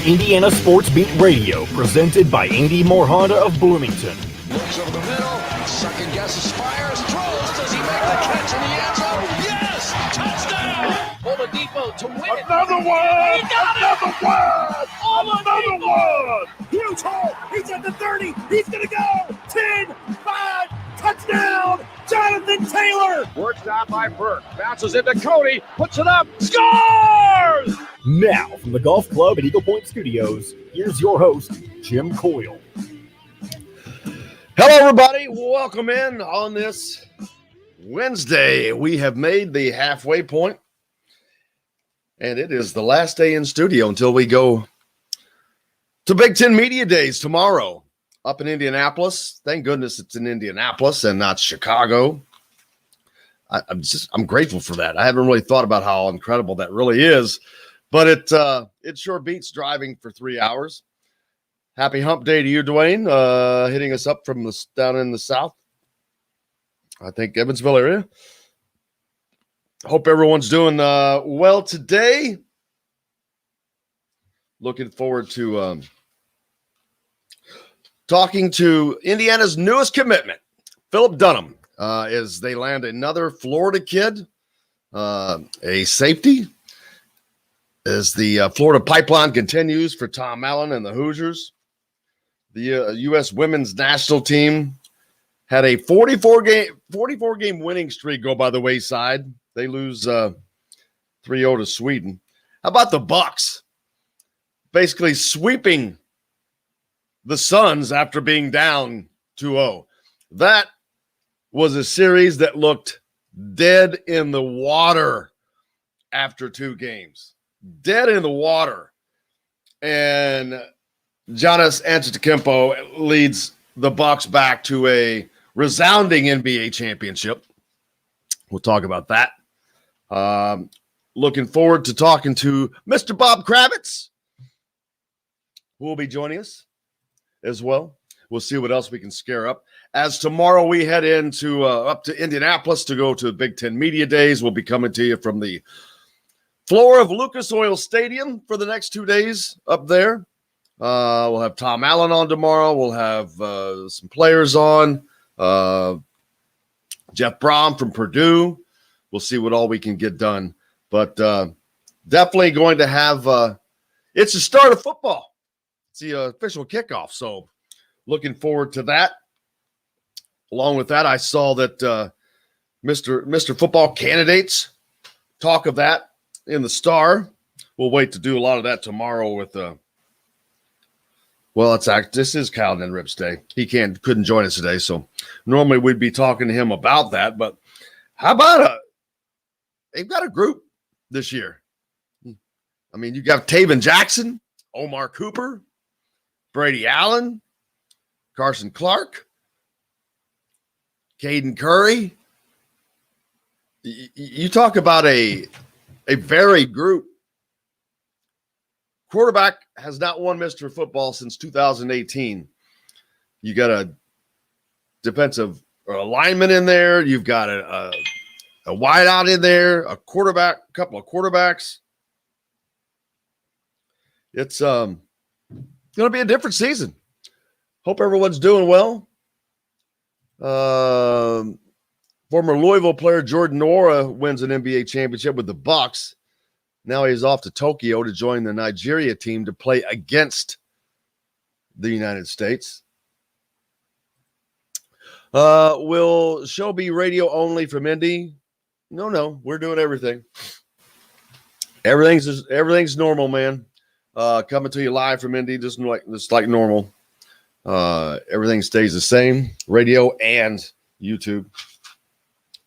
Indiana Sports Beat Radio, presented by Indy Moore Honda of Bloomington. Looks over the middle, second guesses, fires, throws. Does he make the catch in the end zone? Yes! Touchdown! Oladipo to win it. Another one! He got Another it! one! Another one! Huge hole. He's at the 30. He's going to go. 10, 5, touchdown. Jonathan Taylor. Works down by Burke. Bounces into Cody. Puts it up. Scores! Now, from the Golf Club at Eagle Point Studios, here's your host, Jim Coyle. Hello, everybody. Welcome in on this Wednesday. We have made the halfway point, and it is the last day in studio until we go to Big Ten Media Days tomorrow up in Indianapolis. Thank goodness it's in Indianapolis and not Chicago. I'm grateful for that. I haven't really thought about how incredible that really is, but it sure beats driving for 3 hours. Happy hump day to you, Dwayne, hitting us up from down in the south. I think Evansville area. Hope everyone's doing well today. Looking forward to talking to Indiana's newest commitment, Philip Dunham, as they land another Florida kid, a safety, as the Florida pipeline continues for Tom Allen and the Hoosiers. The U.S. women's national team had a 44-game winning streak go by the wayside. They lose 3-0 to Sweden. How about the Bucks? Basically sweeping the Suns after being down 2-0. That was a series that looked dead in the water after 2 games. Dead in the water. And Giannis Antetokounmpo leads the Bucks back to a resounding NBA championship. We'll talk about that. Looking forward to talking to Mr. Bob Kravitz, who will be joining us as well. We'll see what else we can scare up. As tomorrow we head into up to Indianapolis to go to Big Ten Media Days. We'll be coming to you from the floor of Lucas Oil Stadium for the next 2 days up there. We'll have Tom Allen on tomorrow. We'll have some players on. Jeff Brom from Purdue. We'll see what all we can get done. But definitely going to have it's the start of football. It's the official kickoff. So looking forward to that. Along with that, I saw that Mr. Football Candidates talk of that in the Star. We'll wait to do a lot of that tomorrow with this is Kyle and Rip's day. He couldn't join us today, so normally we'd be talking to him about that. But how about they've got a group this year. I mean, you got Taven Jackson, Omar Cooper, Brady Allen, Carson Clark, Caden Curry. You talk about a varied group. Quarterback has not won Mr. Football since 2018. You got a defensive lineman in there. You've got a wideout in there, a couple of quarterbacks. It's going to be a different season. Hope everyone's doing well. Former Louisville player Jordan Nora wins an NBA championship with the Bucks. Now he's off to Tokyo to join the Nigeria team to play against the United States. Will show be radio only from Indy? No, we're doing everything. Everything's normal, man. Coming to you live from Indy, just like normal. Everything stays the same, radio and YouTube.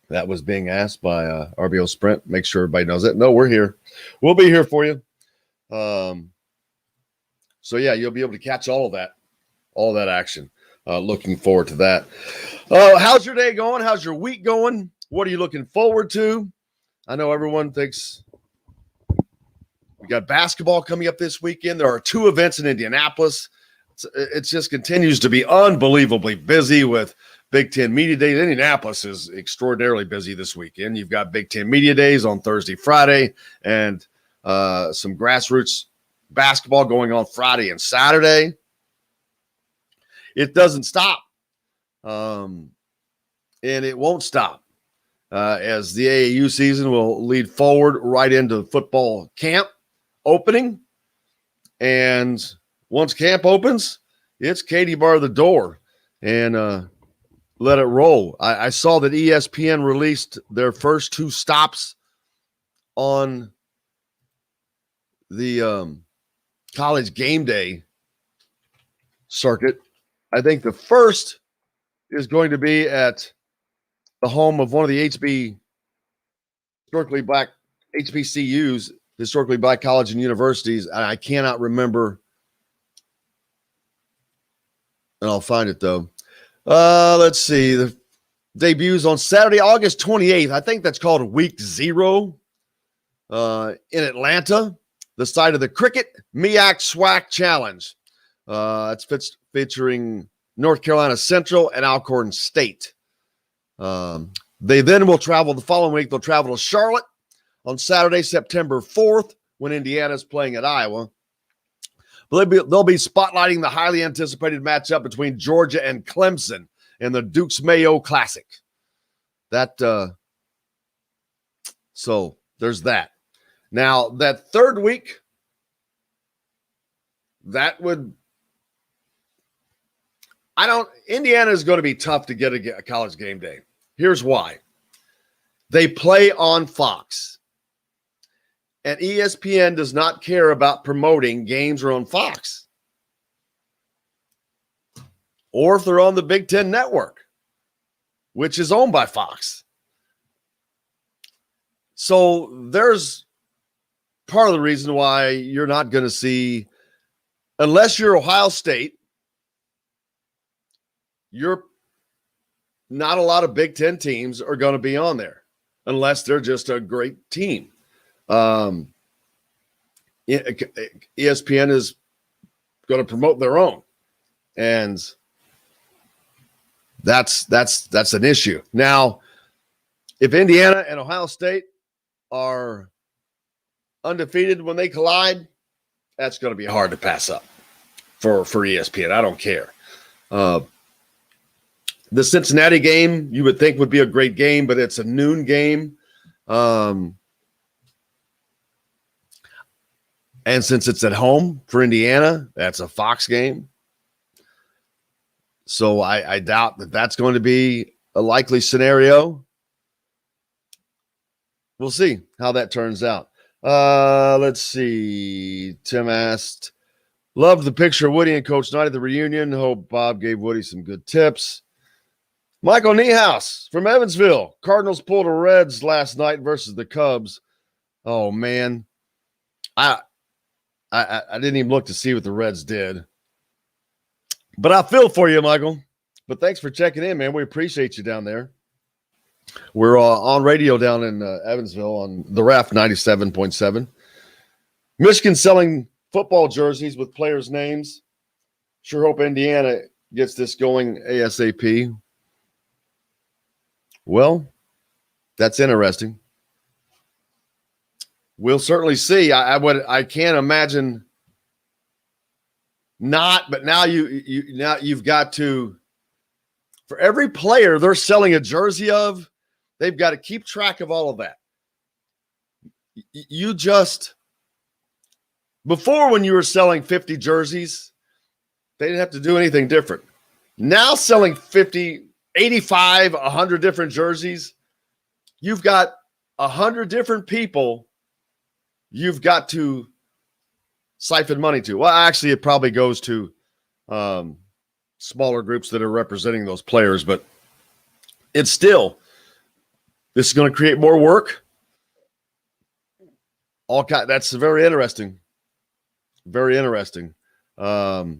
That was being asked by RBO Sprint. Make sure everybody knows it. No, we're here. We'll be here for you. So yeah, you'll be able to catch all that action. Looking forward to that. How's your day going? How's your week going? What are you looking forward to? I know everyone thinks we got basketball coming up this weekend. There are 2 events in Indianapolis. It just continues to be unbelievably busy with Big Ten Media Days. Indianapolis is extraordinarily busy this weekend. You've got Big Ten Media Days on Thursday, Friday, and some grassroots basketball going on Friday and Saturday. It doesn't stop. And it won't stop as the AAU season will lead forward right into football camp opening. And once camp opens, it's Katie bar the door and let it roll. I saw that ESPN released their first 2 stops on the college game day circuit. I think the first is going to be at the home of one of the HBCUs, historically black college and universities. I cannot remember, and I'll find it though. Let's see. The debuts on Saturday, August 28th. I think that's called Week 0 in Atlanta, the site of the Cricket MEAC SWAC Challenge. It's featuring North Carolina Central and Alcorn State. They then will travel the following week. They'll travel to Charlotte on Saturday, September 4th, when Indiana's playing at Iowa. But they'll be spotlighting the highly anticipated matchup between Georgia and Clemson in the Duke's Mayo Classic. So there's that. Now, that third week, Indiana is going to be tough to get a college game day. Here's why. They play on Fox. And ESPN does not care about promoting games on Fox. Or if they're on the Big Ten Network, which is owned by Fox. So there's part of the reason why you're not going to see, unless you're Ohio State, not a lot of Big Ten teams are going to be on there unless they're just a great team. ESPN is going to promote their own, and that's an issue. Now, if Indiana and Ohio State are undefeated when they collide, that's going to be hard to pass up for ESPN. I don't care. The Cincinnati game, you would think would be a great game, but it's a noon game. And since it's at home for Indiana, that's a Fox game. So I doubt that that's going to be a likely scenario. We'll see how that turns out. Let's see. Tim asked, loved the picture of Woody and Coach Knight at the reunion. Hope Bob gave Woody some good tips. Michael Niehaus from Evansville. Cardinals pulled the Reds last night versus the Cubs. Oh, man. I didn't even look to see what the Reds did. But I feel for you, Michael. But thanks for checking in, man. We appreciate you down there. We're on radio down in Evansville on the Ref 97.7. Michigan selling football jerseys with players' names. Sure hope Indiana gets this going ASAP. Well, that's interesting. We'll certainly see. I can't imagine not, but now you've got to, for every player they're selling a jersey of, they've got to keep track of all of that. Before, when you were selling 50 jerseys, they didn't have to do anything different. Now selling 50, 85, 100 different jerseys, you've got 100 different people you've got to siphon money to. Well, actually, it probably goes to smaller groups that are representing those players, but it's still, this is going to create more work. That's very interesting. Very interesting. I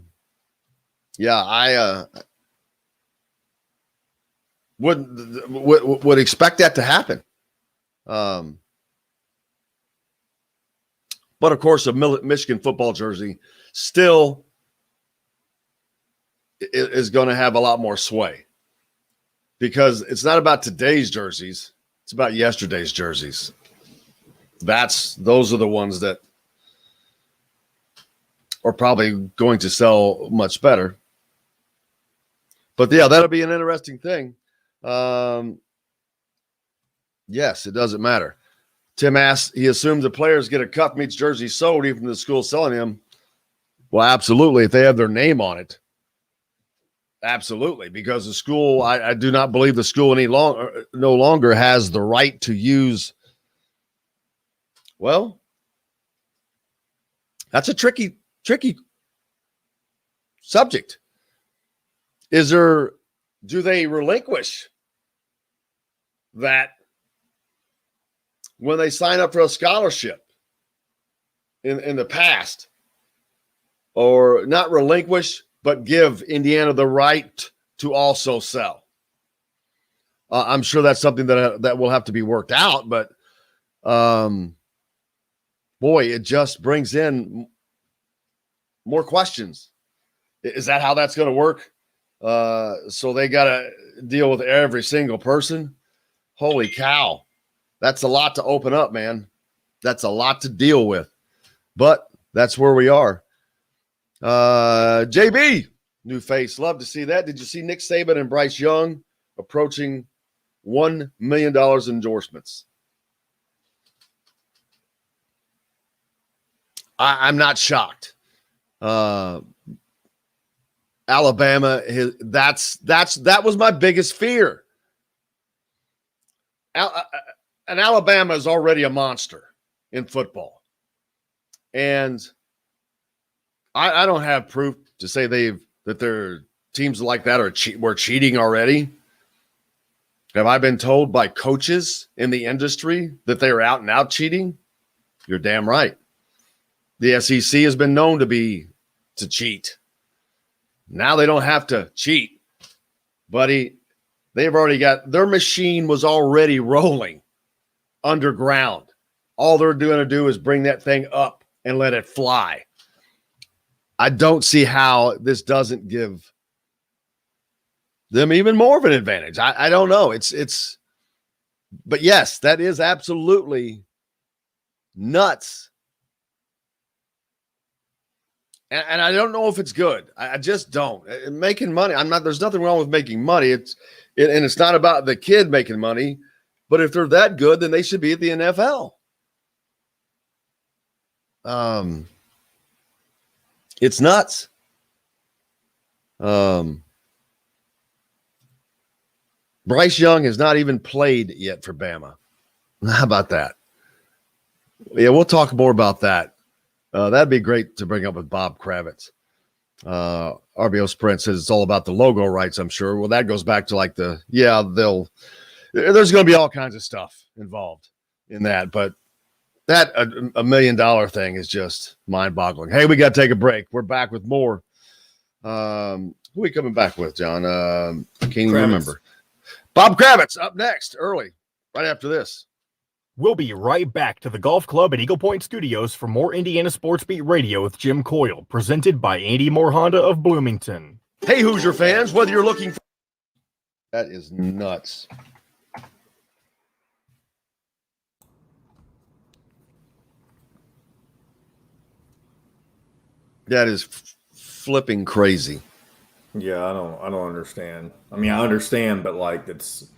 would expect that to happen. But of course, a Michigan football jersey still is going to have a lot more sway because it's not about today's jerseys. It's about yesterday's jerseys. Those are the ones that are probably going to sell much better. But yeah, that'll be an interesting thing. Yes, it doesn't matter. Tim asks, he assumes the players get a cuff meets jersey sold even if the school's selling him. Well, absolutely. If they have their name on it. Absolutely. Because the school, I do not believe the school no longer has the right to use. Well, that's a tricky subject. Do they relinquish that when they sign up for a scholarship in the past, or not relinquish, but give Indiana the right to also sell? I'm sure that's something that will have to be worked out, but boy, it just brings in more questions. Is that how that's going to work? So they got to deal with every single person. Holy cow. That's a lot to open up, man. That's a lot to deal with, but that's where we are. JB, new face. Love to see that. Did you see Nick Saban and Bryce Young approaching $1 million endorsements? I'm not shocked. Alabama, that was my biggest fear. And Alabama is already a monster in football. And I don't have proof to say that their teams like that were cheating already. Have I been told by coaches in the industry that they are out and out cheating? You're damn right. The SEC has been known to cheat. Now they don't have to cheat, buddy. They've already got their machine was already rolling underground. All they're going to do is bring that thing up and let it fly. I don't see how this doesn't give them even more of an advantage. I don't know. But yes, that is absolutely nuts. And I don't know if it's good. I just don't. Making money, there's nothing wrong with making money. And it's not about the kid making money, but if they're that good, then they should be at the NFL. It's nuts. Bryce Young has not even played yet for Bama. How about that? Yeah, we'll talk more about that. That'd be great to bring up with Bob Kravitz. RBO Sprint says it's all about the logo rights, I'm sure. Well, that goes back to there's going to be all kinds of stuff involved in that. But that $1 million thing is just mind-boggling. Hey, we got to take a break. We're back with more. Who are we coming back with, John? I can't even remember. Bob Kravitz up next, early, right after this. We'll be right back to the Golf Club at Eagle Point Studios for more Indiana Sports Beat Radio with Jim Coyle, presented by Andy Moore Honda of Bloomington. Hey, Hoosier fans, whether you're looking for... That is nuts. That is flipping crazy. Yeah, I don't understand. I mean, I understand, but it's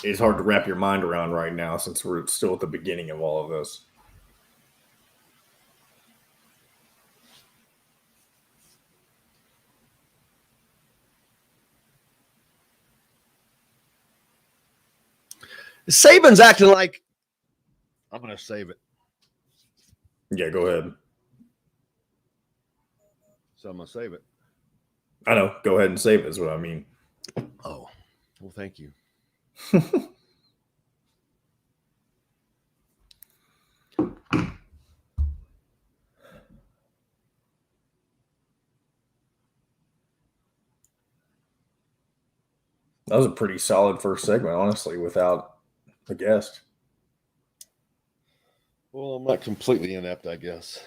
it's hard to wrap your mind around right now since we're still at the beginning of all of this. Saban's acting like I'm going to save it. Yeah, go ahead. So I'm going to save it. I know. Go ahead and save it is what I mean. Oh, well, thank you. That was a pretty solid first segment, honestly, without a guest. Well, I'm not completely inept, I guess.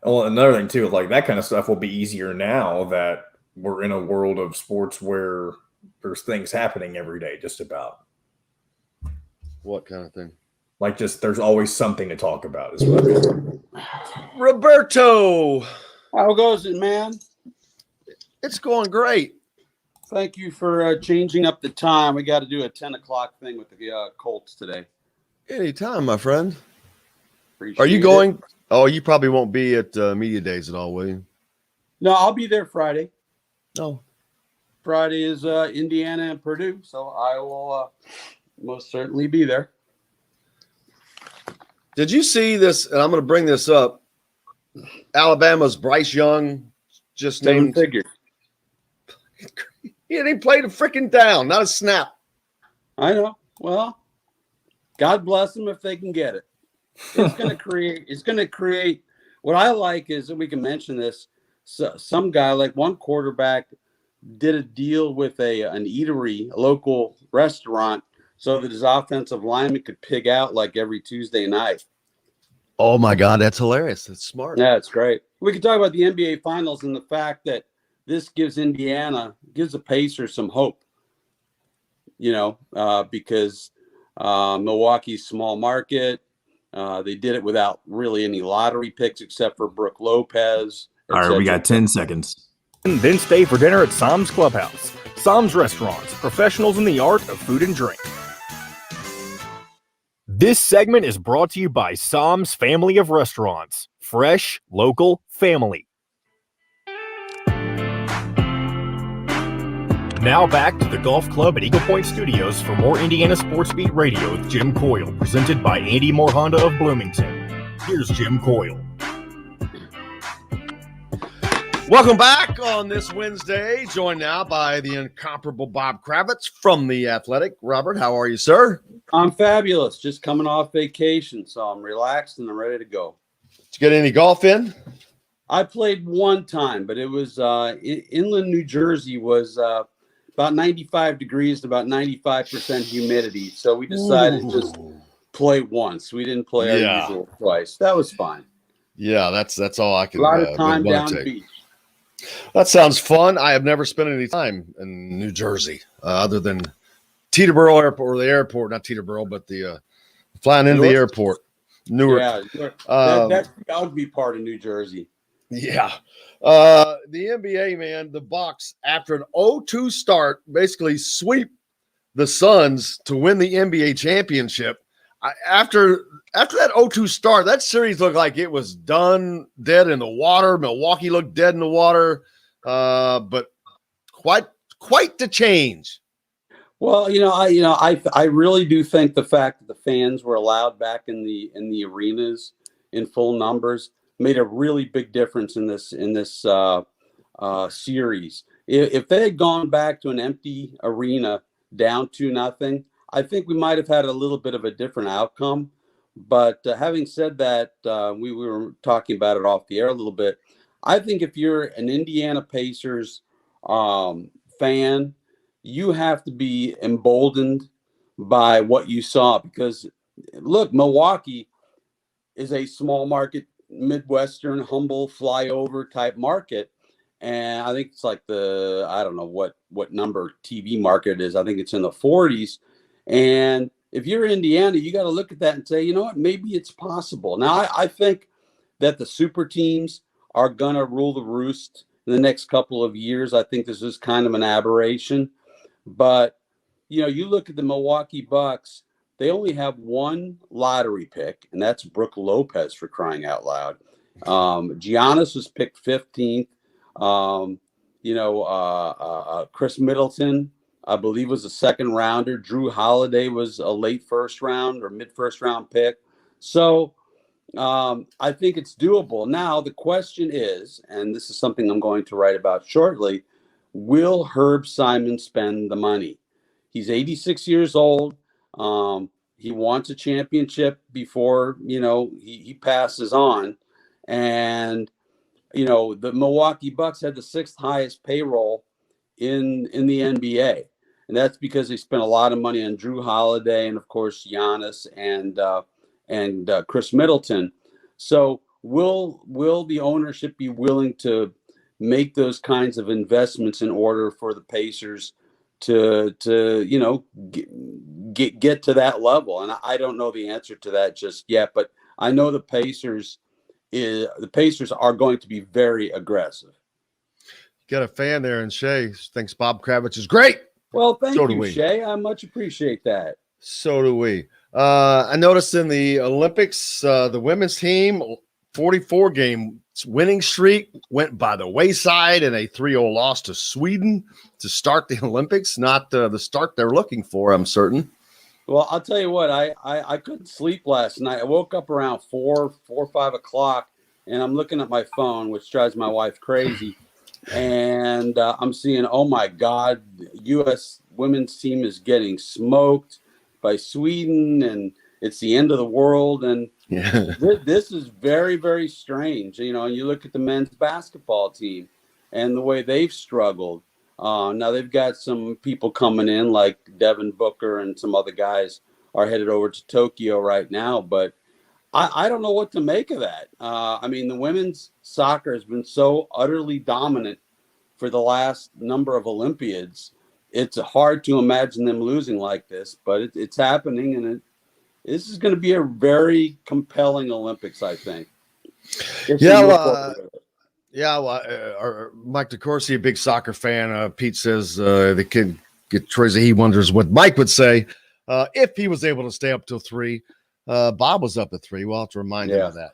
Well, another thing, too, that kind of stuff will be easier now that we're in a world of sports where there's things happening every day, just about. What kind of thing? Like, just there's always something to talk about. Is what I mean. Roberto, How goes it, man? it's going great. Thank you for changing up the time. We got to do a 10 o'clock thing with the Colts today. Anytime, my friend. Appreciate Are you it. going? Oh, you probably won't be at media days at all, will you? No, I'll be there Friday. No. Friday is Indiana and Purdue, so I will most certainly be there. Did you see this? And I'm going to bring this up. Alabama's Bryce Young just Seven named. figure. He played a freaking down, not a snap. I know. Well, God bless them if they can get it. It's going to create. It's going to create. What I like is that we can mention this. So, some guy, like one quarterback, did a deal with an eatery, a local restaurant, so that his offensive lineman could pig out like every Tuesday night. Oh my God, that's hilarious. That's smart. Yeah, it's great. We can talk about the NBA Finals and the fact that this gives the Pacers some hope. Because Milwaukee's small market. They did it without really any lottery picks except for Brooke Lopez. All right, we got 10 seconds. Then stay for dinner at Sam's Clubhouse. Sam's Restaurants, professionals in the art of food and drink. This segment is brought to you by Sam's Family of Restaurants. Fresh, local, family. Now back to the Golf Club at Eagle Point Studios for more Indiana Sports Beat Radio with Jim Coyle, presented by Andy Moore Honda of Bloomington. Here's Jim Coyle. Welcome back on this Wednesday, joined now by the incomparable Bob Kravitz from The Athletic. Robert, how are you, sir? I'm fabulous. Just coming off vacation, so I'm relaxed and I'm ready to go. Did you get any golf in? I played one time, but it was inland New Jersey was about 95 degrees, about 95% humidity. So we decided to just play once. We didn't play our usual twice. That was fine. Yeah, that's all I can. A lot of time down the beach. That sounds fun. I have never spent any time in New Jersey other than Teterboro Airport, or the airport, not Teterboro, but the flying into the airport. Newark. Yeah, that would be part of New Jersey. Yeah. The NBA, man, the Bucks, after an 0-2 start, basically sweep the Suns to win the NBA championship. After that 0-2 start, that series looked like it was done, dead in the water. Milwaukee looked dead in the water, but quite the change. Well, I really do think the fact that the fans were allowed back in the arenas in full numbers made a really big difference in this series. If they had gone back to an empty arena down 2-0, I think we might have had a little bit of a different outcome. But having said that, we were talking about it off the air a little bit. I think if you're an Indiana Pacers fan, you have to be emboldened by what you saw. Because, look, Milwaukee is a small market, Midwestern, humble, flyover type market. And I think it's like I don't know what number TV market it is. I think it's in the 40s. And if you're Indiana, you got to look at that and say, you know what, maybe it's possible. Now, I think that the super teams are going to rule the roost in the next couple of years. I think this is kind of an aberration. But, you look at the Milwaukee Bucks, they only have one lottery pick, and that's Brooke Lopez, for crying out loud. Giannis was picked 15th. Chris Middleton, I believe, was a second rounder. Drew Holiday was a late first round or mid first round pick. So I think it's doable. Now, the question is, and this is something I'm going to write about shortly, will Herb Simon spend the money? He's 86 years old. He wants a championship before, he passes on. And, the Milwaukee Bucks had the 6th highest payroll in the NBA. And that's because they spent a lot of money on Drew Holiday and, of course, Giannis and Chris Middleton. So will the ownership be willing to make those kinds of investments in order for the Pacers to get to that level. And I don't know the answer to that just yet, but I know the Pacers are going to be very aggressive. Got a fan there, and Shay thinks Bob Kravitz is great. Well, thank So do you, we. Shay. I much appreciate that. So do we. I noticed in the Olympics, the women's team 44-game winning streak went by the wayside in a 3-0 loss to Sweden to start the Olympics. Not the start they're looking for, I'm certain. Well, I'll tell you what, I couldn't sleep last night. I woke up around 4 or 5 o'clock, and I'm looking at my phone, which drives my wife crazy. And I'm seeing, oh, my God, U.S. women's team is getting smoked by Sweden, and it's the end of the world. And this is very, very strange. You know, and you look at the men's basketball team and the way they've struggled. Now they've got some people coming in like Devin Booker and some other guys are headed over to Tokyo right now, but I don't know what to make of that. I mean, the women's soccer has been so utterly dominant for the last number of Olympiads. It's hard to imagine them losing like this, but it's happening, and this is going to be a very compelling Olympics, I think. Mike DeCourcy, a big soccer fan. Pete says the kid get Troy. He wonders what Mike would say if he was able to stay up till 3. Bob was up at 3. We'll have to remind him of that.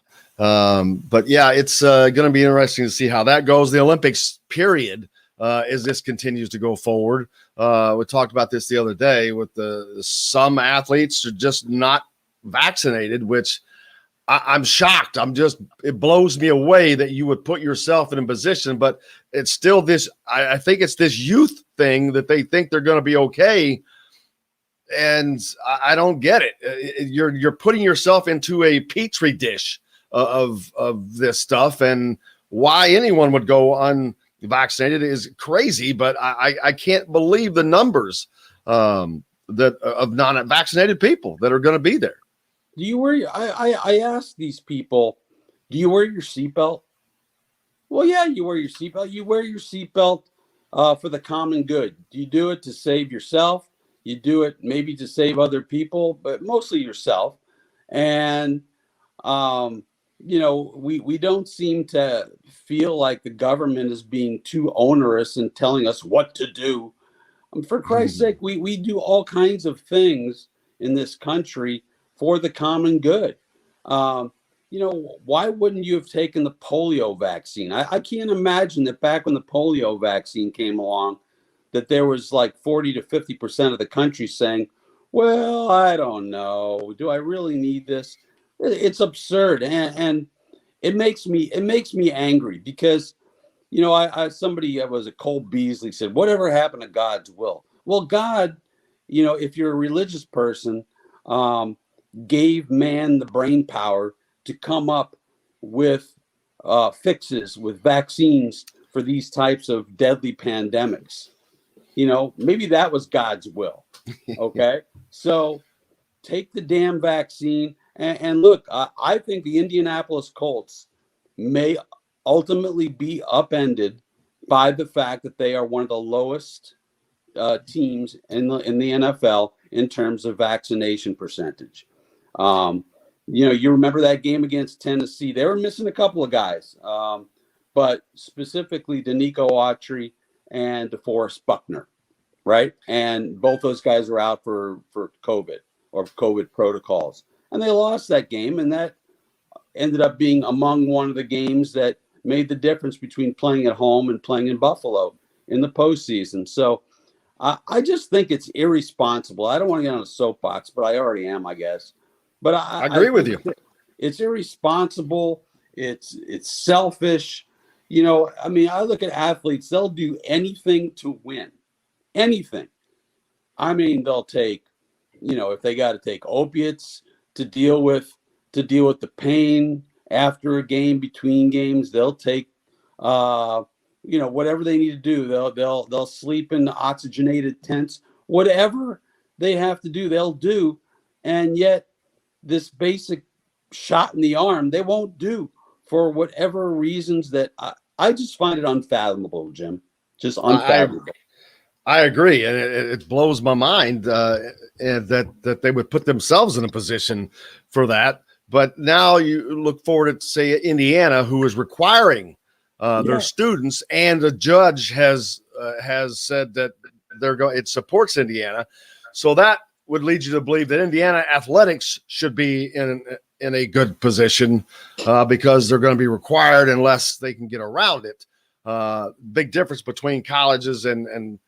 But yeah, it's going to be interesting to see how that goes. The Olympics period, as this continues to go forward. We talked about this the other day with some athletes are just not vaccinated, which I'm shocked. It blows me away that you would put yourself in a position, but it's still this. I think it's this youth thing that they think they're going to be okay. And I don't get it. You're putting yourself into a petri dish of this stuff, and why anyone would go unvaccinated is crazy. But I can't believe the numbers that of non-vaccinated people that are going to be there. Do you wear I asked these people, do you wear your seatbelt? Well, yeah, you wear your seatbelt. You wear your seatbelt for the common good. Do you do it to save yourself? You do it maybe to save other people, but mostly yourself. And, we don't seem to feel like the government is being too onerous and telling us what to do. For Christ's sake, we do all kinds of things in this country for the common good. Why wouldn't you have taken the polio vaccine? I can't imagine that back when the polio vaccine came along, that there was like 40 to 50% of the country saying, well, I don't know. Do I really need this? It's absurd. And it makes me angry because, somebody was a Cole Beasley said, whatever happened to God's will? Well, God, if you're a religious person, gave man the brain power to come up with fixes, with vaccines for these types of deadly pandemics. Maybe that was God's will. Okay. So take the damn vaccine. And look, I think the Indianapolis Colts may ultimately be upended by the fact that they are one of the lowest teams in the NFL in terms of vaccination percentage. You remember that game against Tennessee? They were missing a couple of guys, but specifically Danico Autry and DeForest Buckner, right? And both those guys are out for COVID or COVID protocols. And they lost that game, and that ended up being among one of the games that made the difference between playing at home and playing in Buffalo in the postseason. So I just think it's irresponsible. I don't want to get on a soapbox, but I already am, I guess. But I agree with you. It's irresponsible. It's selfish. I look at athletes, they'll do anything to win. Anything. They'll take, if they got to take opiates to deal with the pain after a game, between games, they'll take whatever they need to do. They'll sleep in oxygenated tents. Whatever they have to do, they'll do. And yet this basic shot in the arm, they won't do for whatever reasons that I just find it unfathomable, Jim. Just unfathomable. I agree, and it blows my mind and that they would put themselves in a position for that. But now you look forward to, say, Indiana, who is requiring their students, and the judge has said that it supports Indiana. So that would lead you to believe that Indiana athletics should be in a good position because they're going to be required unless they can get around it. Big difference between colleges and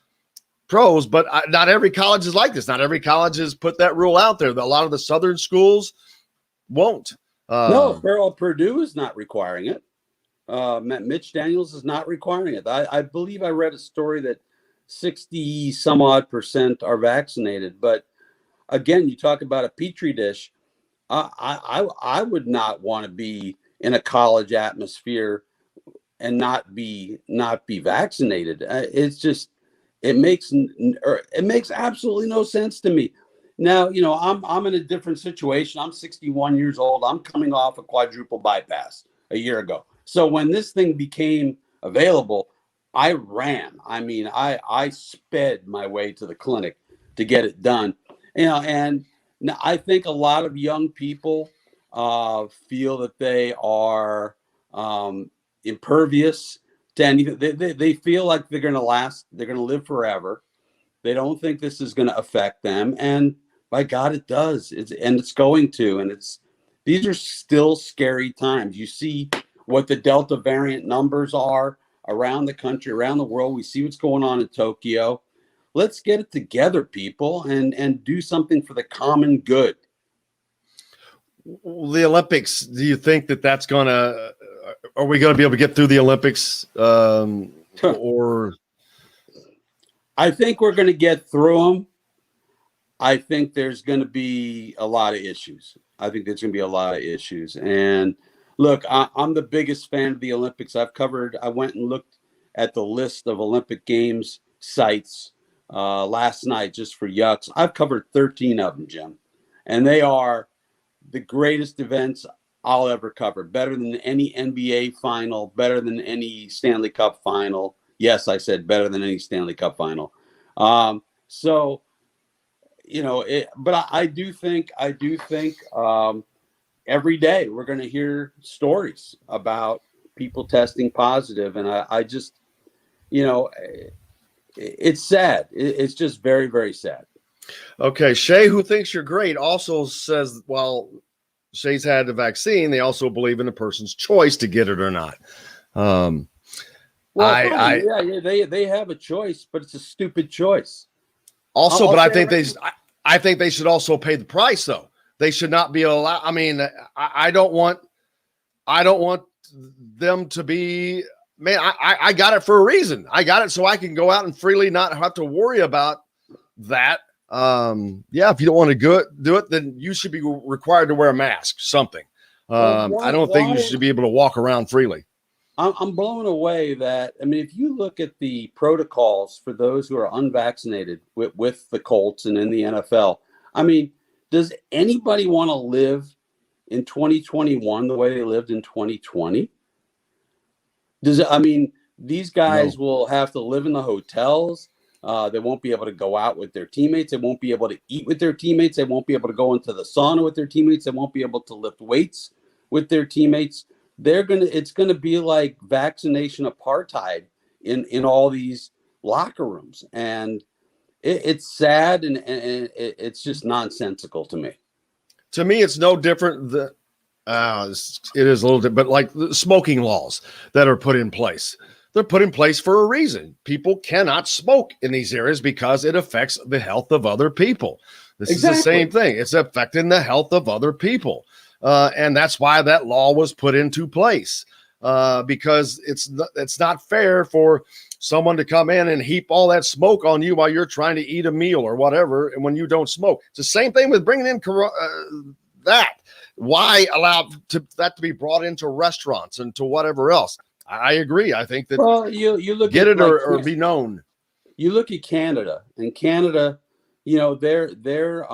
pros, but not every college is like this. Not every college has put that rule out there. A lot of the Southern schools won't. No, Purdue is not requiring it. Mitch Daniels is not requiring it. I believe I read a story that 60 some odd % are vaccinated. But again, you talk about a petri dish. I would not want to be in a college atmosphere and not be vaccinated. It makes absolutely no sense to me. Now, I'm in a different situation. I'm 61 years old. I'm coming off a quadruple bypass a year ago. So when this thing became available, I ran. I mean, I sped my way to the clinic to get it done. And now I think a lot of young people feel that they are impervious to anything. They feel like they're going to last. They're going to live forever. They don't think this is going to affect them. And by God, it does. It's going to. And these are still scary times. You see what the Delta variant numbers are around the country, around the world. We see what's going on in Tokyo. Let's get it together, people, and do something for the common good. The Olympics, do you think that's going to – are we going to be able to get through the Olympics or – I think we're going to get through them. I think there's going to be a lot of issues. And look, I'm the biggest fan of the Olympics. I went and looked at the list of Olympic Games sites last night just for yucks. I've covered 13 of them, Jim. And they are the greatest events I'll ever cover. Better than any NBA final, better than any Stanley Cup final. Yes, I said better than any Stanley Cup final. But I do think every day we're going to hear stories about people testing positive. And I just, it's sad. It's just very, very sad. Okay. Shay, who thinks you're great, also says, well, Shay's had the vaccine. They also believe in a person's choice to get it or not. They have a choice, but it's a stupid choice. Also, but I think they should also pay the price, though. They should not be allowed. I mean, I don't want them to be. Man, I got it for a reason. I got it so I can go out and freely not have to worry about that. If you don't want to do it, then you should be required to wear a mask. Something. I don't think you should be able to walk around freely. I'm blown away that, if you look at the protocols for those who are unvaccinated with the Colts and in the NFL, does anybody want to live in 2021 the way they lived in 2020? These guys will have to live in the hotels. They won't be able to go out with their teammates. They won't be able to eat with their teammates. They won't be able to go into the sauna with their teammates. They won't be able to lift weights with their teammates. It's gonna be like vaccination apartheid in all these locker rooms, and it's sad and it's just nonsensical to me. To me, it's no different than it is a little bit, but like the smoking laws that are put in place. They're put in place for a reason. People cannot smoke in these areas because it affects the health of other people. This is the same thing. It's affecting the health of other people. And that's why that law was put into place, because it's not fair for someone to come in and heap all that smoke on you while you're trying to eat a meal or whatever. And when you don't smoke, it's the same thing with bringing in that. Why allow that to be brought into restaurants and to whatever else? I agree. I think that you look get at it or be known. You look at Canada, and Canada, they're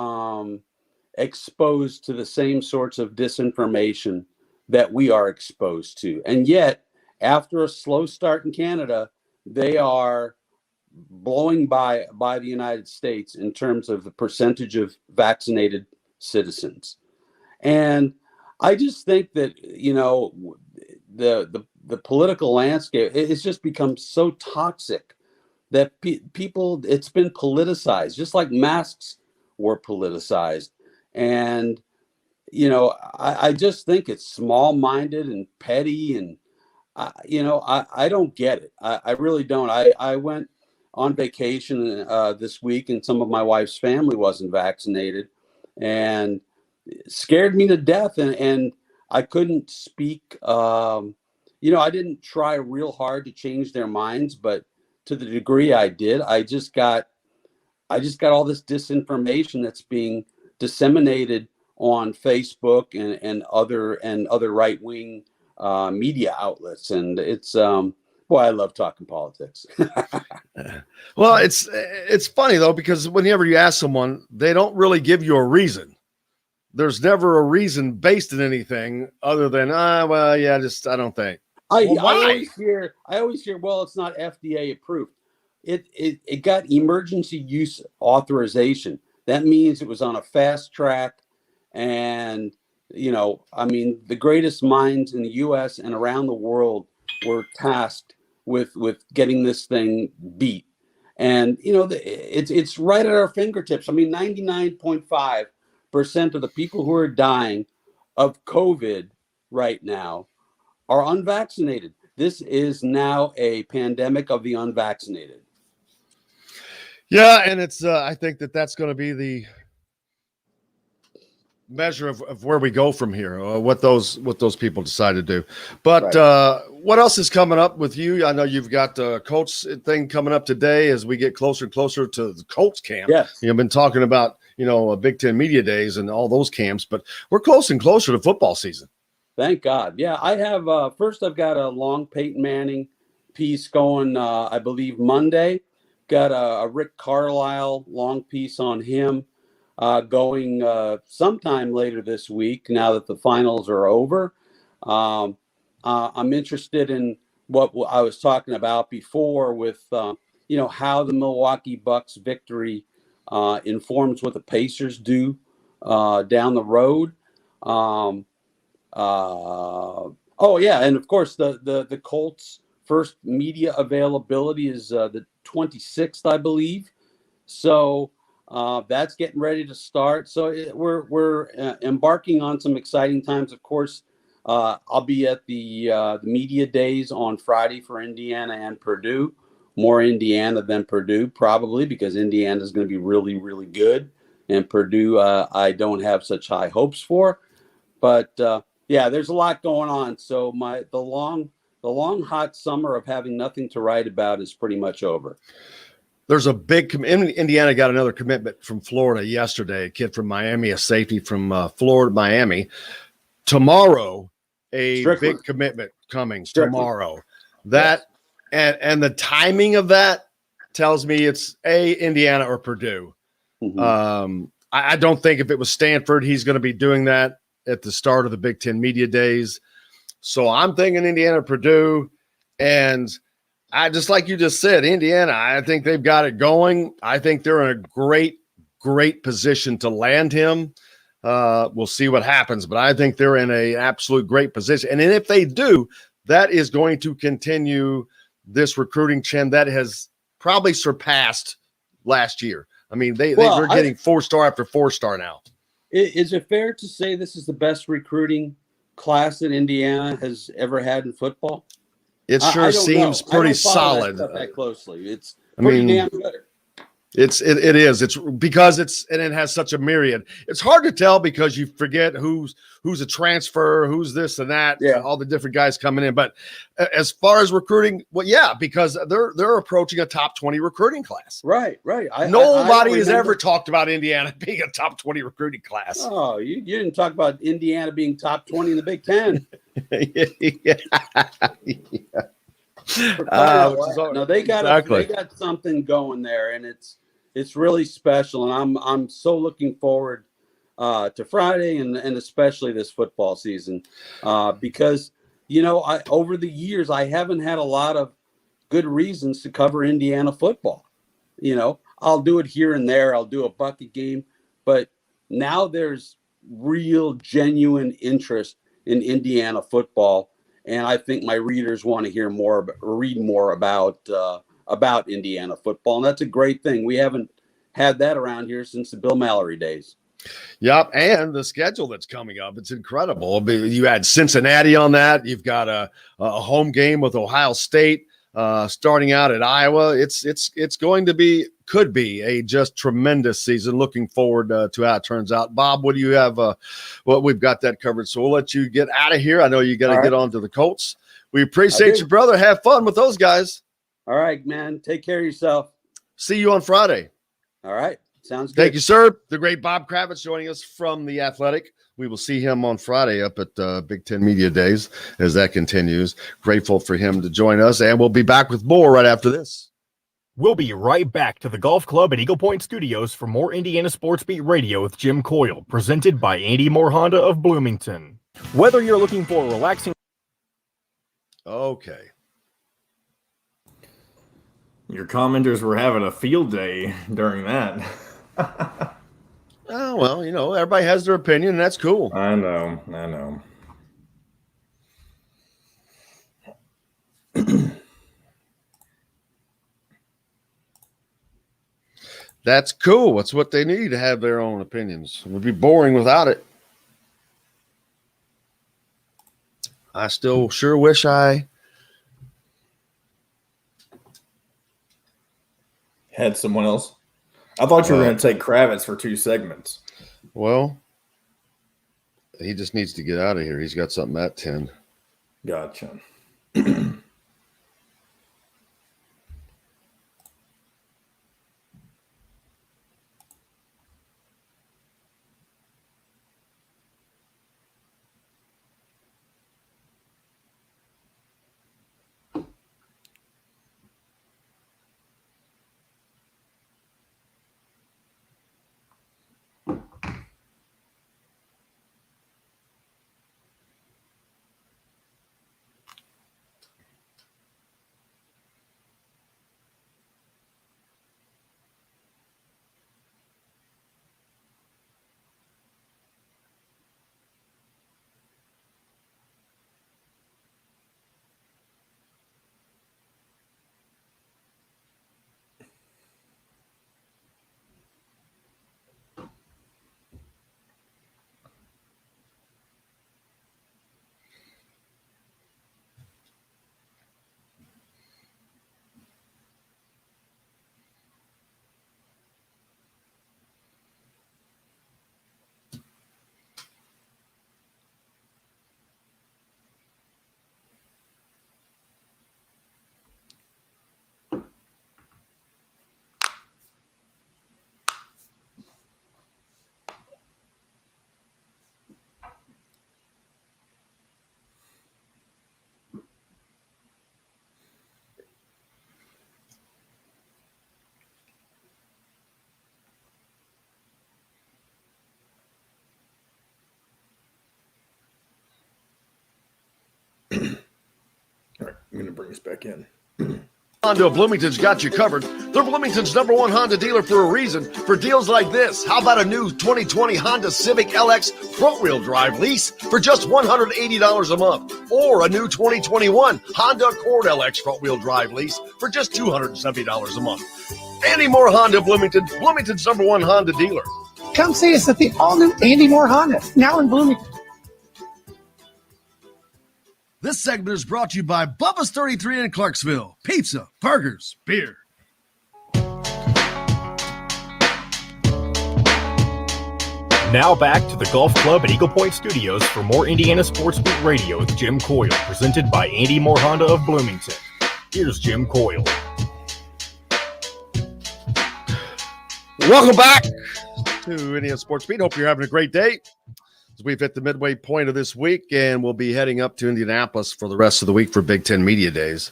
exposed to the same sorts of disinformation that we are exposed to. And yet, after a slow start in Canada, they are blowing by the United States in terms of the percentage of vaccinated citizens. And I just think that, the political landscape, it's just become so toxic that people, it's been politicized, just like masks were politicized. And, I just think it's small-minded and petty. And, I don't get it. I really don't. I went on vacation this week, and some of my wife's family wasn't vaccinated, and it scared me to death. And I couldn't speak. I didn't try real hard to change their minds, but to the degree I did, I just got all this disinformation that's being disseminated on Facebook and other right-wing media outlets. And it's boy, I love talking politics. Well, it's funny though, because whenever you ask someone, they don't really give you a reason. There's never a reason based in anything other than I don't think. I always hear, well, it's not FDA approved. It got emergency use authorization. That means it was on a fast track. And, the greatest minds in the US and around the world were tasked with getting this thing beat. And, it's right at our fingertips. 99.5% of the people who are dying of COVID right now are unvaccinated. This is now a pandemic of the unvaccinated. Yeah, and it's I think that's going to be the measure of where we go from here, what those people decide to do. But right. What else is coming up with you? I know you've got the Colts thing coming up today as we get closer and closer to the Colts camp. Yes. You've been talking about, Big Ten Media Days and all those camps, but we're close and closer to football season. Thank God. Yeah, I have first I've got a long Peyton Manning piece going, I believe Monday. Got a Rick Carlisle long piece on him going sometime later this week, now that the finals are over. I'm interested in what I was talking about before with, how the Milwaukee Bucks victory informs what the Pacers do down the road. And of course, the Colts' first media availability is the 26th, I believe. So that's getting ready to start. So we're embarking on some exciting times. Of course, I'll be at the media days on Friday for Indiana and Purdue. More Indiana than Purdue, probably, because Indiana is going to be really, really good. And Purdue, I don't have such high hopes for. But there's a lot going on. So the long hot summer of having nothing to write about is pretty much over. There's a big Indiana got another commitment from Florida yesterday. A kid from Miami, a safety from Florida, Miami. Tomorrow, big commitment coming tomorrow. That and the timing of that tells me it's Indiana or Purdue. Mm-hmm. I don't think if it was Stanford, he's going to be doing that at the start of the Big Ten Media Days. So I'm thinking Indiana, Purdue, and I just like you just said, Indiana, I think they've got it going. I think they're in a great, great position to land him. We'll see what happens, but I think they're in an absolute great position. And if they do, that is going to continue this recruiting trend that has probably surpassed last year. I mean, they're getting 4-star after 4-star now. Is it fair to say this is the best recruiting class that Indiana has ever had in football? It sure seems pretty solid. That closely. It's pretty damn good. It is. It's because it has such a myriad. It's hard to tell because you forget who's a transfer, who's this and that, all the different guys coming in. But as far as recruiting, because they're approaching a top 20 recruiting class. Right. Nobody has ever talked about Indiana being a top 20 recruiting class. Oh, you didn't talk about Indiana being top 20 in the Big Ten. No, they got something going there, and it's really special, and I'm so looking forward to Friday and especially this football season because over the years I haven't had a lot of good reasons to cover Indiana football. I'll do it here and there. I'll do a bucket game, but now there's real, genuine interest in Indiana football, and I think my readers want to read more about Indiana football, and that's a great thing. We haven't had that around here since the Bill Mallory days. Yep, and the schedule that's coming up, it's incredible. You had Cincinnati on that. You've got a home game with Ohio State starting out at Iowa. It's going to could be a just tremendous season. Looking forward to how it turns out. Bob, what do you have? Well, we've got that covered, so we'll let you get out of here. I know you got to get on to the Colts. We appreciate you, brother. Have fun with those guys. All right, man. Take care of yourself. See you on Friday. All right. Sounds good. Thank you, sir. The great Bob Kravitz joining us from The Athletic. We will see him on Friday up at Big Ten Media Days as that continues. Grateful for him to join us, and we'll be back with more right after this. We'll be right back to the Golf Club at Eagle Point Studios for more Indiana Sports Beat Radio with Jim Coyle, presented by Andy Moore Honda of Bloomington. Whether you're looking for a relaxing... Okay. Your commenters were having a field day during that. Oh, well, everybody has their opinion, and that's cool. I know. That's cool. It's what they need to have their own opinions. It would be boring without it. I still sure wish I had someone else. I thought you were going to take Kravitz for 2 segments. Well, he just needs to get out of here. He's got something at 10. Gotcha. All right, I'm going to bring us back in. Honda of Bloomington's got you covered. They're Bloomington's #1 Honda dealer for a reason. For deals like this, how about a new 2020 Honda Civic LX front-wheel drive lease for just $180 a month? Or a new 2021 Honda Accord LX front-wheel drive lease for just $270 a month. Andy Moore Honda of Bloomington, Bloomington's #1 Honda dealer. Come see us at the all-new Andy Moore Honda, now in Bloomington. This segment is brought to you by Bubba's 33 in Clarksville. Pizza, burgers, beer. Now back to the Golf Club at Eagle Point Studios for more Indiana Sports Beat Radio with Jim Coyle, presented by Andy Moore Honda of Bloomington. Here's Jim Coyle. Welcome back to Indiana Sports Beat. Hope you're having a great day. As we've hit the midway point of this week, and we'll be heading up to Indianapolis for the rest of the week for Big Ten Media Days.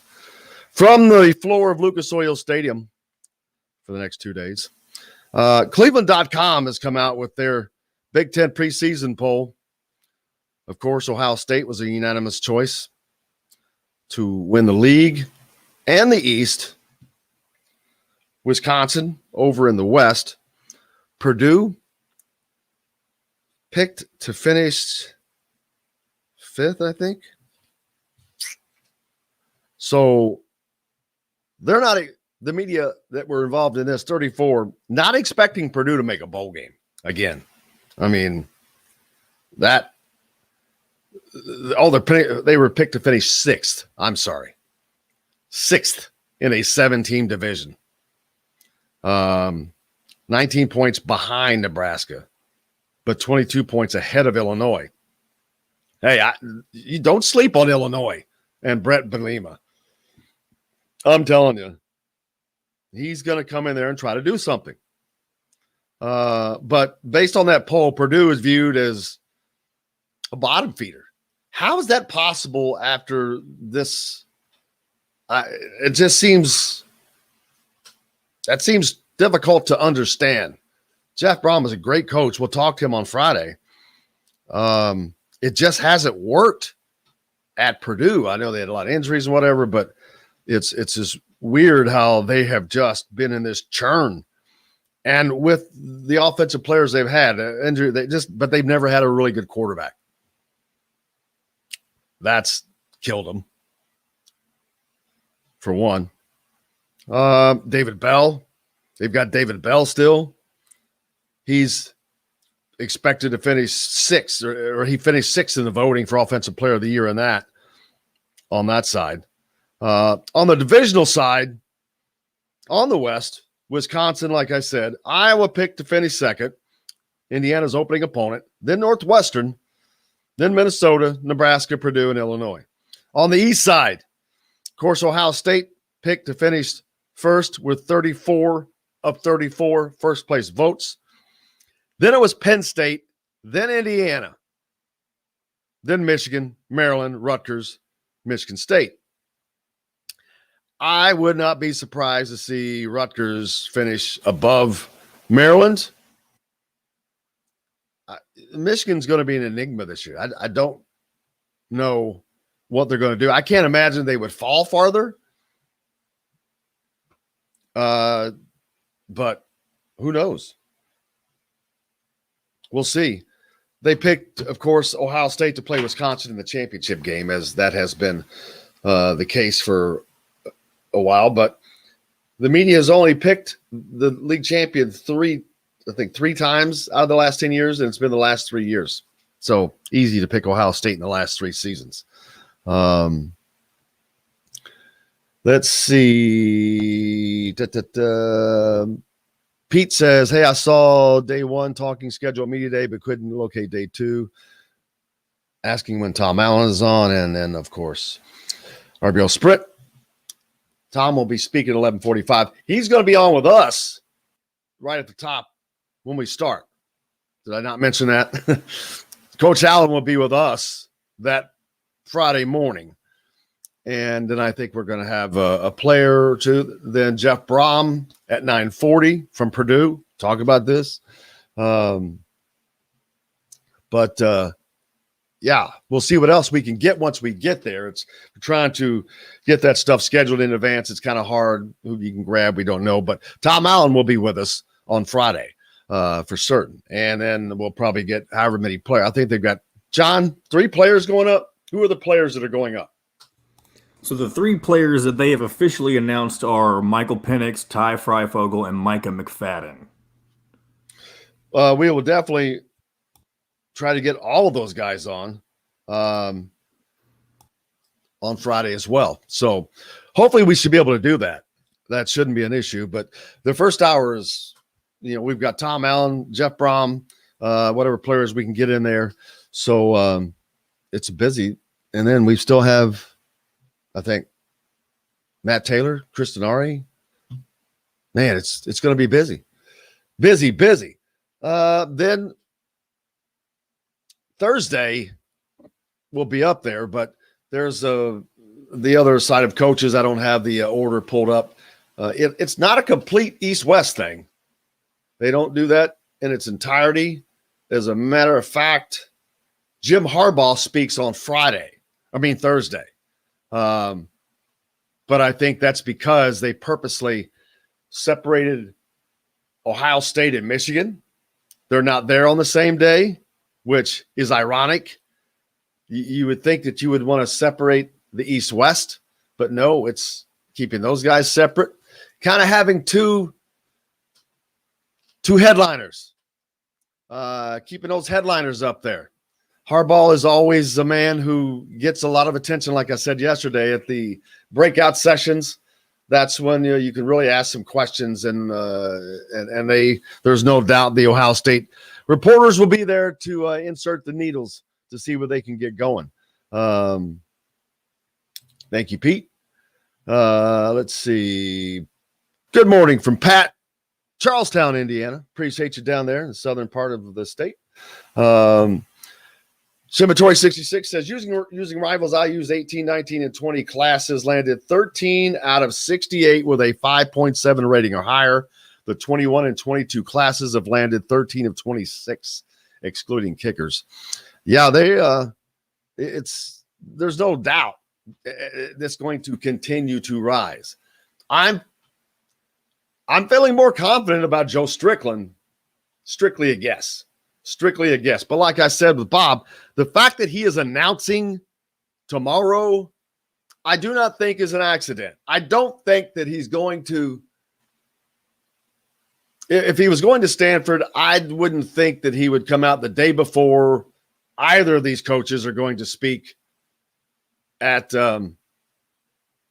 From the floor of Lucas Oil Stadium for the next 2 days. Cleveland.com has come out with their Big Ten preseason poll. Of course, Ohio State was a unanimous choice to win the league. and the East. Wisconsin over in the West. Purdue picked to finish 5th, I think. So they're not, the media that were involved in this, 34, not expecting Purdue to make a bowl game again. I mean, they were picked to finish 6th. I'm sorry. 6th in a 7-team division. 19 points behind Nebraska, but 22 points ahead of Illinois. Hey, you don't sleep on Illinois and Brett Bielema. I'm telling you, he's going to come in there and try to do something. But based on that poll, Purdue is viewed as a bottom feeder. How is that possible after this? It just seems difficult to understand. Jeff Brom is a great coach. We'll talk to him on Friday. It just hasn't worked at Purdue. I know they had a lot of injuries and whatever, but it's just weird how they have just been in this churn. And with the offensive players they've had, injury, but they've never had a really good quarterback. That's killed them. For one. David Bell. They've got David Bell still. He's expected to finish 6th, or he finished 6th in the voting for Offensive Player of the Year on that side. On the divisional side, on the West, Wisconsin, like I said, Iowa picked to finish 2nd, Indiana's opening opponent, then Northwestern, then Minnesota, Nebraska, Purdue, and Illinois. On the East side, of course, Ohio State picked to finish 1st with 34 of 34 first-place votes. Then it was Penn State, then Indiana, then Michigan, Maryland, Rutgers, Michigan State. I would not be surprised to see Rutgers finish above Maryland. Michigan's going to be an enigma this year. I don't know what they're going to do. I can't imagine they would fall farther. But who knows? We'll see. They picked, of course, Ohio State to play Wisconsin in the championship game, as that has been the case for a while. But the media has only picked the league champion three times out of the last 10 years, and it's been the last 3 years. So easy to pick Ohio State in the last 3 seasons. Let's see. Pete says, hey, I saw day 1 talking schedule media day, but couldn't locate day 2. Asking when Tom Allen is on. And then, of course, RBL Sprit. Tom will be speaking at 11:45. He's going to be on with us right at the top when we start. Did I not mention that? Coach Allen will be with us that Friday morning. And then I think we're going to have a player or two. Then Jeff Brom at 9:40 from Purdue. Talk about this. Yeah, we'll see what else we can get once we get there. It's trying to get that stuff scheduled in advance. It's kind of hard. Who you can grab, we don't know. But Tom Allen will be with us on Friday for certain. And then we'll probably get however many players. I think they've got, John, 3 players going up. Who are the players that are going up? So the 3 players that they have officially announced are Michael Penix, Ty Freifogel, and Micah McFadden. We will definitely try to get all of those guys on Friday as well. So hopefully we should be able to do that. That shouldn't be an issue. But the first hour is, we've got Tom Allen, Jeff Brom, whatever players we can get in there. So it's busy. And then we still have, I think, Matt Taylor, Kristen Ari. Man, it's going to be busy. Busy. Then Thursday will be up there, but there's the other side of coaches. I don't have the order pulled up. It's not a complete East-West thing. They don't do that in its entirety. As a matter of fact, Jim Harbaugh speaks on Thursday. but I think that's because they purposely separated Ohio State and Michigan. They're not there on the same day, which is ironic. You would think that you would want to separate the East-West, but no, it's keeping those guys separate. Kind of having two headliners, keeping those headliners up there. Harbaugh is always a man who gets a lot of attention, like I said yesterday, at the breakout sessions. That's when you can really ask some questions, and there's no doubt the Ohio State reporters will be there to insert the needles to see where they can get going. Thank you, Pete. Let's see. Good morning from Pat, Charlestown, Indiana. Appreciate you down there in the southern part of the state. Cemetery 66 says, using rivals, I use 18, 19, and 20 classes, landed 13 out of 68 with a 5.7 rating or higher. The 21 and 22 classes have landed 13 of 26, excluding kickers. Yeah, there's no doubt it's going to continue to rise. I'm feeling more confident about Joe Strickland. Strictly a guess. But like I said with Bob, the fact that he is announcing tomorrow, I do not think is an accident. I don't think that he's going to, if he was going to Stanford, I wouldn't think that he would come out the day before either of these coaches are going to speak at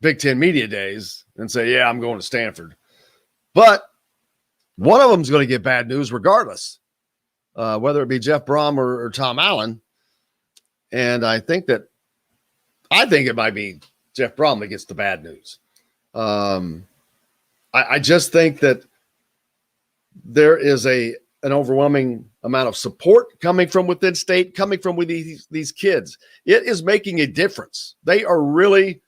Big Ten Media Days and say, yeah, I'm going to Stanford. But one of them is going to get bad news regardless. Whether it be Jeff Brom or Tom Allen. And I think it might be Jeff Brom that gets the bad news. I just think that there is an overwhelming amount of support coming from within state, coming from with these kids. It is making a difference. They are really,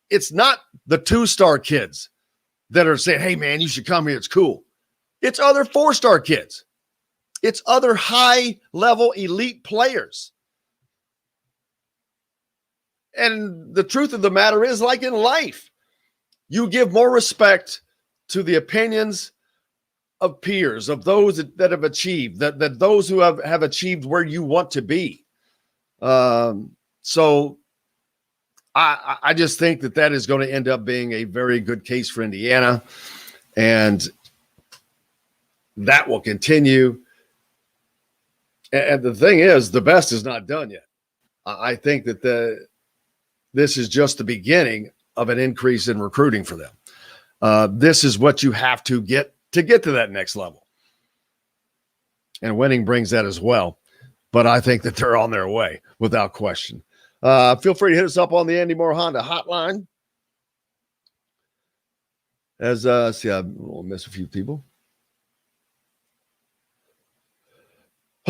it's not the 2-star kids that are saying, hey man, you should come here. It's cool. It's other 4-star kids. It's other high-level elite players. And the truth of the matter is, like in life, you give more respect to the opinions of peers, of those that have achieved, that those who have achieved where you want to be. So I just think that is going to end up being a very good case for Indiana, and that will continue. And the thing is, the best is not done yet. I think that this is just the beginning of an increase in recruiting for them. This is what you have to get to that next level. And winning brings that as well. But I think that they're on their way without question. Feel free to hit us up on the Andy Moore Honda hotline. As see, I will miss a few people.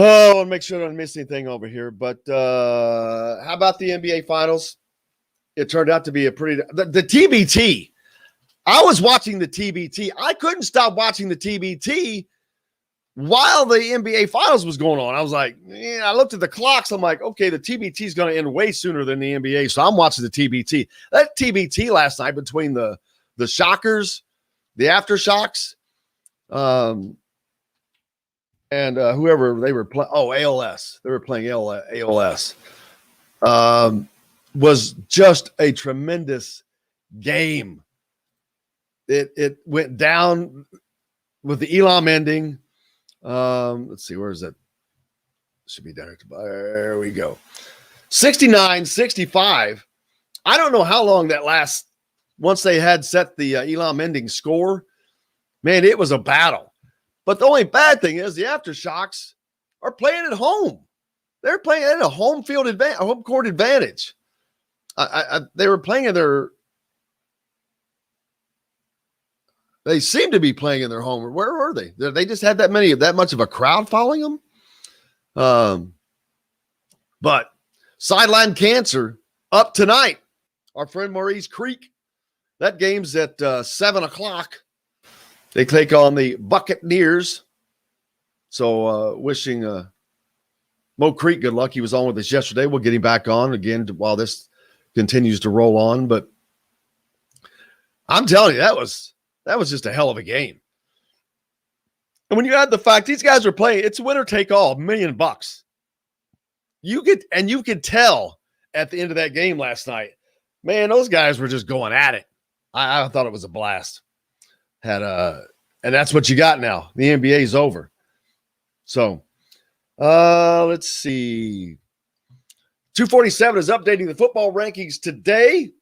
Oh, I want to make sure I don't miss anything over here. But how about the NBA Finals? It turned out to be a pretty – the TBT. I was watching the TBT. I couldn't stop watching the TBT while the NBA Finals was going on. I was like, man, I looked at the clocks. I'm like, okay, the TBT is going to end way sooner than the NBA, so I'm watching the TBT. That TBT last night between the Shockers, the Aftershocks, and whoever they were playing, ALS. They were playing ALS. Was just a tremendous game. It went down with the Elam ending. Let's see, where is that? Should be down here. There we go. 69-65. I don't know how long that lasts. Once they had set the Elam ending score, man, it was a battle. But the only bad thing is the Aftershocks are playing at home. They're playing at a home court advantage. They were playing in their. They seem to be playing in their home. Where were they? They just had that much of a crowd following them. But sideline cancer up tonight. Our friend Maurice Creek. That game's at 7:00. They take on the Buccaneers. So wishing Mo Creek good luck. He was on with us yesterday. We'll get him back on again while this continues to roll on. But I'm telling you, that was just a hell of a game. And when you add the fact these guys were playing, it's winner take all, $1 million. You could tell at the end of that game last night, man, those guys were just going at it. I thought it was a blast. And that's what you got now. The NBA is over. So let's see. 247 is updating the football rankings today.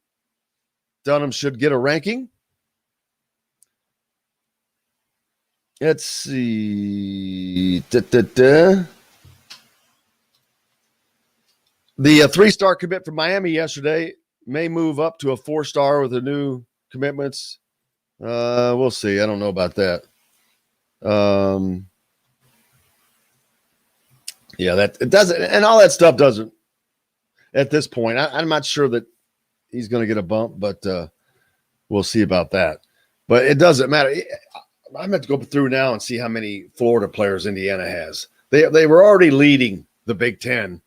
Dunham should get a ranking. Let's see. The 3-star commit from Miami yesterday may move up to a 4-star with the new commitments. We'll see. I don't know about that. Yeah, that it doesn't, and all that stuff doesn't. At this point, I'm not sure that he's going to get a bump, but we'll see about that. But it doesn't matter. I'm going to go through now and see how many Florida players Indiana has. They were already leading the Big Ten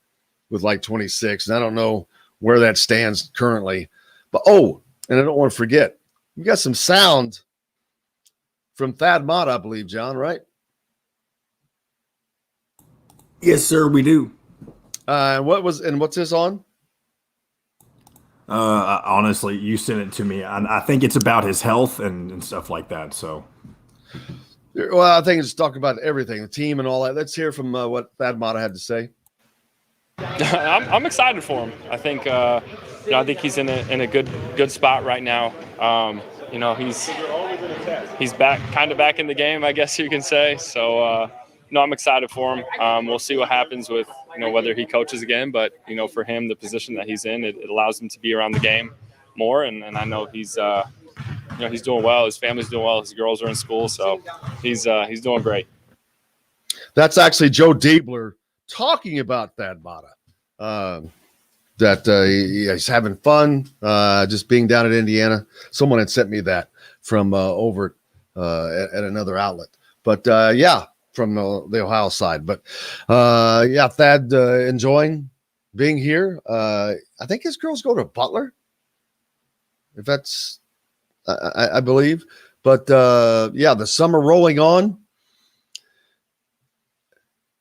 with like 26, and I don't know where that stands currently. But, and I don't want to forget, we got some sound from Thad Mott, I believe, John, right? Yes, sir, we do. What's this on? Honestly, you sent it to me. I think it's about his health and stuff like that. So, well, I think it's talking about everything, the team and all that. Let's hear from what Thad Mata had to say. I'm excited for him. I think I think he's in a good spot right now. He's back in the game, I guess you can say. So. I'm excited for him. We'll see what happens with, whether he coaches again. But, for him, the position that he's in, it allows him to be around the game more. And I know he's doing well. His family's doing well. His girls are in school. So he's doing great. That's actually Joe Diebler talking about Thad Mata. He's having fun just being down at Indiana. Someone had sent me that from over at another outlet. But, from the Ohio side. But, Thad enjoying being here. I think his girls go to Butler, if that's, I believe. But, the summer rolling on.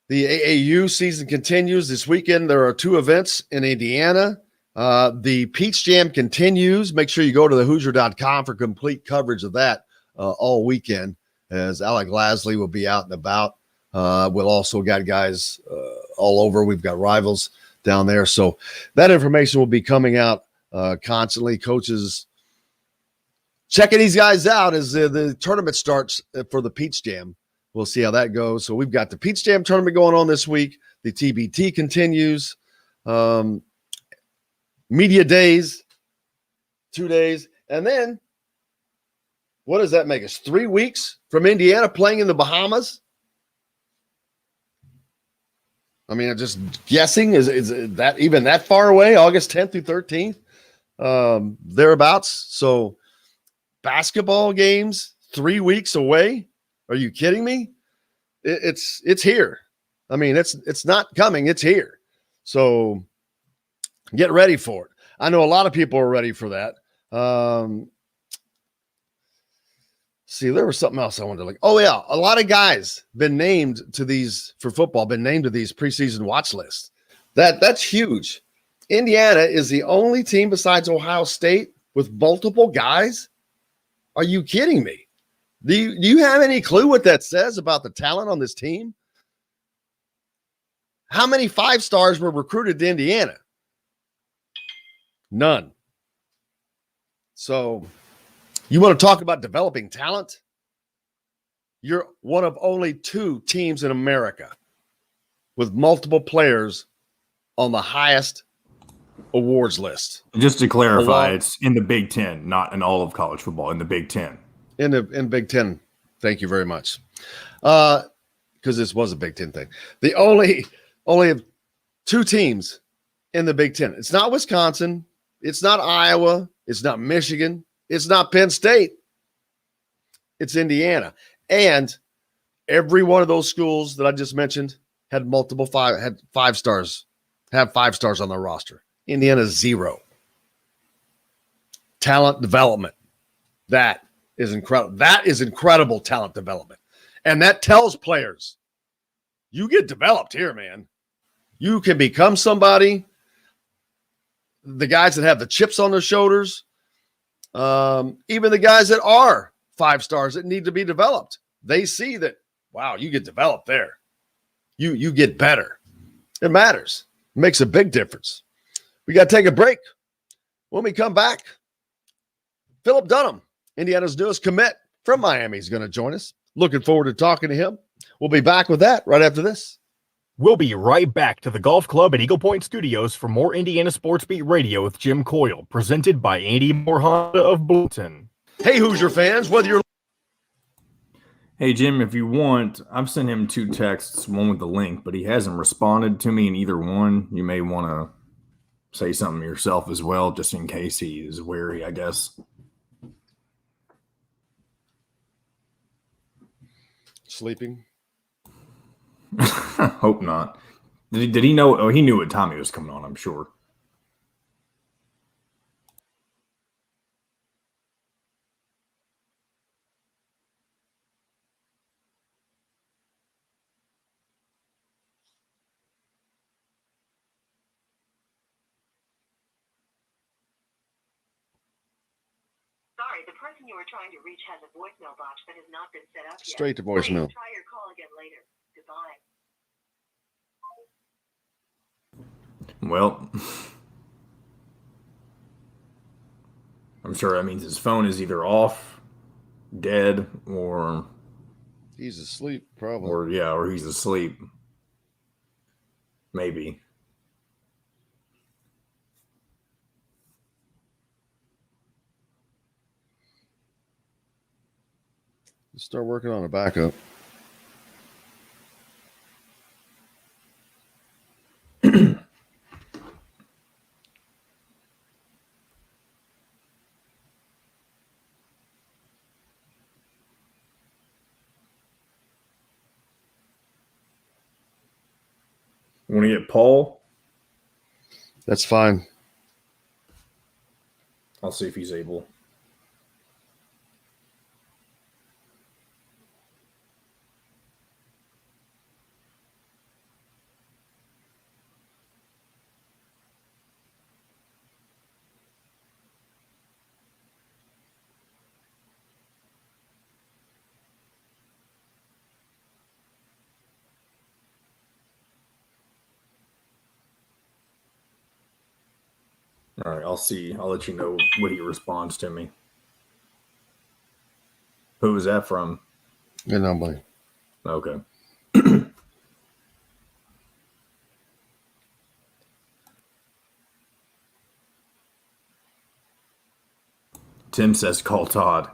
The AAU season continues this weekend. There are 2 events in Indiana. The Peach Jam continues. Make sure you go to thehoosier.com for complete coverage of that all weekend, as Alec Lasley will be out and about. We'll also got guys all over. We've got rivals down there. So that information will be coming out constantly. Coaches checking these guys out as the tournament starts for the Peach Jam. We'll see how that goes. So we've got the Peach Jam tournament going on this week. The TBT continues. Media days, 2 days. And then what does that make us? 3 weeks from Indiana playing in the Bahamas? I mean, I'm just guessing. Is that even that far away? August 10th through 13th, thereabouts. So basketball games 3 weeks away. Are you kidding me? It's here. I mean, it's not coming. It's here. So get ready for it. I know a lot of people are ready for that. See, there was something else I wanted to look. Oh, yeah. A lot of guys been named to these for football, been named to these preseason watch lists. That's huge. Indiana is the only team besides Ohio State with multiple guys. Are you kidding me? Do you have any clue what that says about the talent on this team? How many 5-stars were recruited to Indiana? None. So you want to talk about developing talent? You're one of only 2 teams in America with multiple players on the highest awards list. Just to clarify, it's in the Big Ten, not in all of college football, in the Big Ten. In Big Ten. Thank you very much. Because this was a Big Ten thing. The only 2 teams in the Big Ten. It's not Wisconsin. It's not Iowa. It's not Michigan. It's not Penn State. It's Indiana. And every one of those schools that I just mentioned had had 5 stars, have 5 stars on their roster. Indiana 0. Talent development. That is incredible. That is incredible talent development. And that tells players, you get developed here, man. You can become somebody. The guys that have the chips on their shoulders, even the guys that are 5 stars that need to be developed, they see that, wow, you get developed there. You get better. It matters. It makes a big difference. We got to take a break. When we come back, Philip Dunham, Indiana's newest commit from Miami, is going to join us. Looking forward to talking to him. We'll be back with that right after this. We'll be right back to the Golf Club at Eagle Point Studios for more Indiana Sports Beat Radio with Jim Coyle, presented by Andy Moore Honda of Bloomington. Hey, Hoosier fans, whether you're... Hey, Jim, if you want, I've sent him 2 texts, one with the link, but he hasn't responded to me in either one. You may want to say something yourself as well, just in case he is wary, I guess. Sleeping? Hope not. Did he know? Oh, he knew what time he was coming on, I'm sure. Sorry, the person you were trying to reach has a voicemail box that has not been set up yet. Straight to voicemail. Please try your call again later. Goodbye. Well, I'm sure that means his phone is either off, dead, or he's asleep, probably. Or he's asleep. Maybe. Let's start working on a backup. Want to get Paul? That's fine. I'll see if he's able. All right, I'll see. I'll let you know what he responds to me. Who was that from? Good nobody. Okay. Tim says call Todd.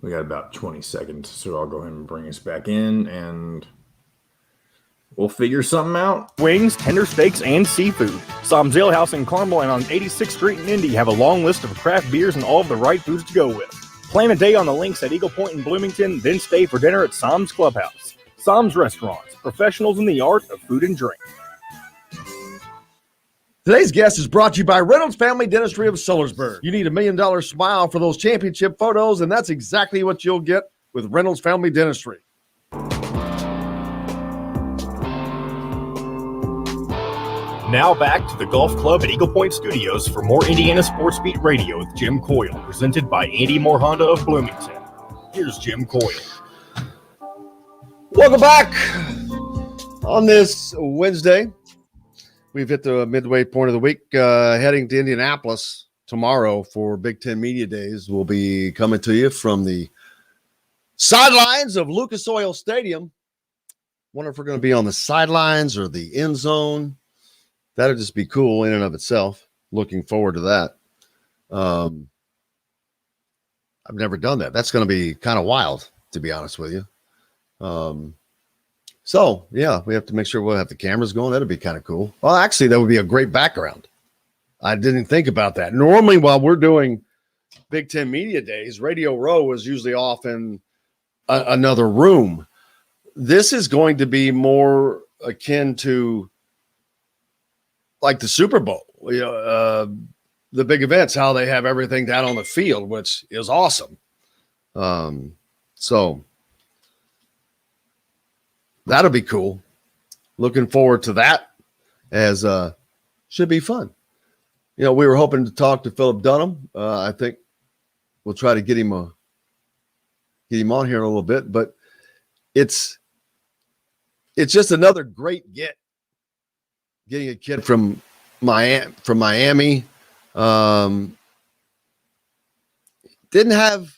We got about 20 seconds, so I'll go ahead and bring us back in, and we'll figure something out. Wings, tender steaks, and seafood. Som's Ale House in Carmel and on 86th Street in Indy have a long list of craft beers and all of the right foods to go with. Plan a day on the links at Eagle Point in Bloomington, then stay for dinner at Som's Clubhouse. Som's Restaurants, professionals in the art of food and drink. Today's guest is brought to you by Reynolds Family Dentistry of Sellersburg. You need $1 million smile for those championship photos, and that's exactly what you'll get with Reynolds Family Dentistry. Now back to the Golf Club at Eagle Point Studios for more Indiana Sports Beat Radio with Jim Coyle, presented by Andy Moore Honda of Bloomington. Here's Jim Coyle. Welcome back on this Wednesday. We've hit the midway point of the week, heading to Indianapolis tomorrow for Big Ten Media Days. We'll be coming to you from the sidelines of Lucas Oil Stadium. Wonder if we're going to be on the sidelines or the end zone. That'd just be cool in and of itself. Looking forward to that. I've never done that. That's going to be kind of wild, to be honest with you. So, yeah, we have to make sure we'll have the cameras going. That'd be kind of cool. Well, actually, that would be a great background. I didn't think about that. Normally, while we're doing Big Ten Media Days, Radio Row is usually off in another room. This is going to be more akin to like the Super Bowl, the big events, how they have everything down on the field, which is awesome. So that'll be cool. Looking forward to that, as should be fun. We were hoping to talk to Philip Dunham. I think we'll try to get him on here in a little bit, but it's just another great getting a kid from Miami. Didn't have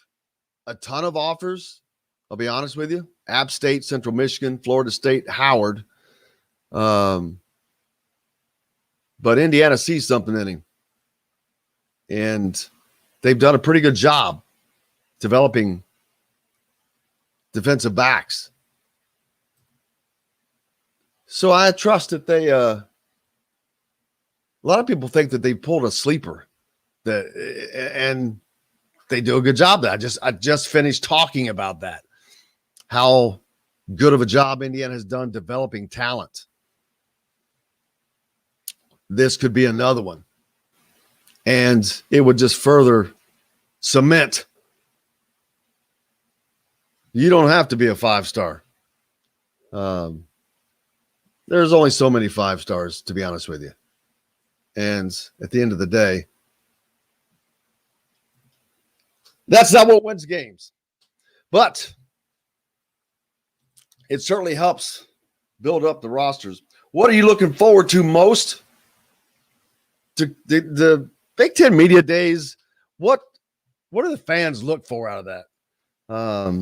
a ton of offers, I'll be honest with you. App State, Central Michigan, Florida State, Howard. But Indiana sees something in him. And they've done a pretty good job developing defensive backs. So I trust that they a lot of people think that they pulled a sleeper, and they do a good job of that. I just finished talking about that. How good of a job Indiana has done developing talent. This could be another one. And it would just further cement. You don't have to be a 5-star. There's only so many 5 stars, to be honest with you. And at the end of the day, that's not what wins games. But it certainly helps build up the rosters. What are you looking forward to most? To the Big Ten Media Days, what do the fans look for out of that? I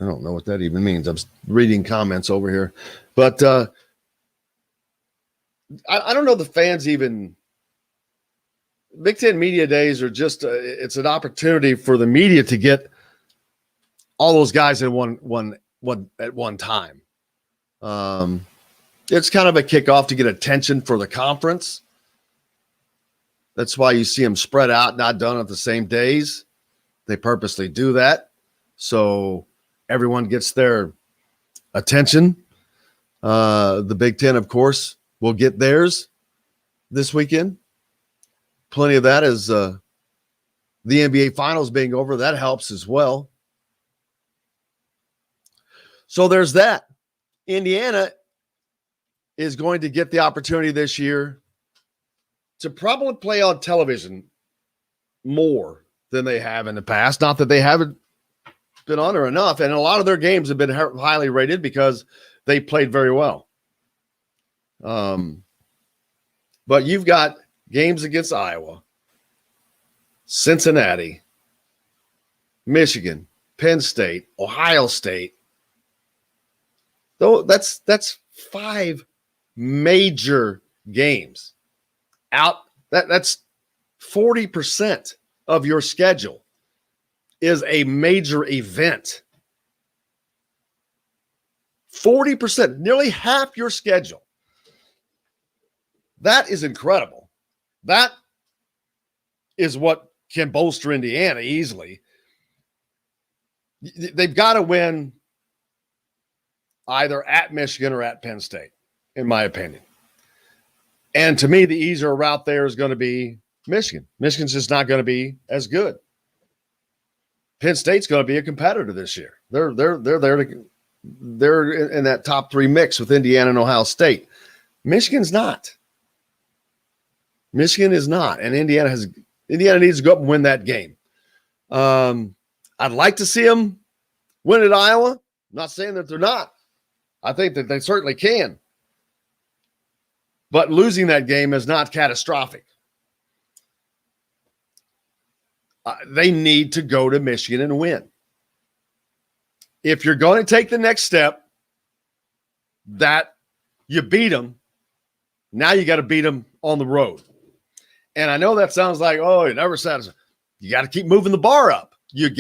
don't know what that even means. I'm reading comments over here. But I don't know the fans even. Big Ten Media Days are just it's an opportunity for the media to get all those guys in one at one time. It's kind of a kickoff to get attention for the conference. That's why you see them spread out, not done at the same days. They purposely do that so everyone gets their attention. The Big Ten, of course, will get theirs this weekend. Plenty of that is the NBA Finals being over. That helps as well. So there's that. Indiana is going to get the opportunity this year to probably play on television more than they have in the past. Not that they haven't been on there enough, and a lot of their games have been highly rated because they played very well. But you've got games against Iowa, Cincinnati, Michigan, Penn State, Ohio State. Though that's 5 major games out. That's 40% of your schedule is a major event. 40%, nearly half your schedule. That is incredible. That is what can bolster Indiana easily. They've got to win either at Michigan or at Penn State, in my opinion. And to me, the easier route there is going to be Michigan. Michigan's just not going to be as good. Penn State's going to be a competitor this year. They're in that top 3 mix with Indiana and Ohio State. Michigan's not. Michigan is not, and Indiana needs to go up and win that game. I'd like to see them win at Iowa. I'm not saying that they're not. I think that they certainly can. But losing that game is not catastrophic. They need to go to Michigan and win. If you're going to take the next step, that you beat them, now you got to beat them on the road. And I know that sounds like, oh, it never satisfies. You got to keep moving the bar up. You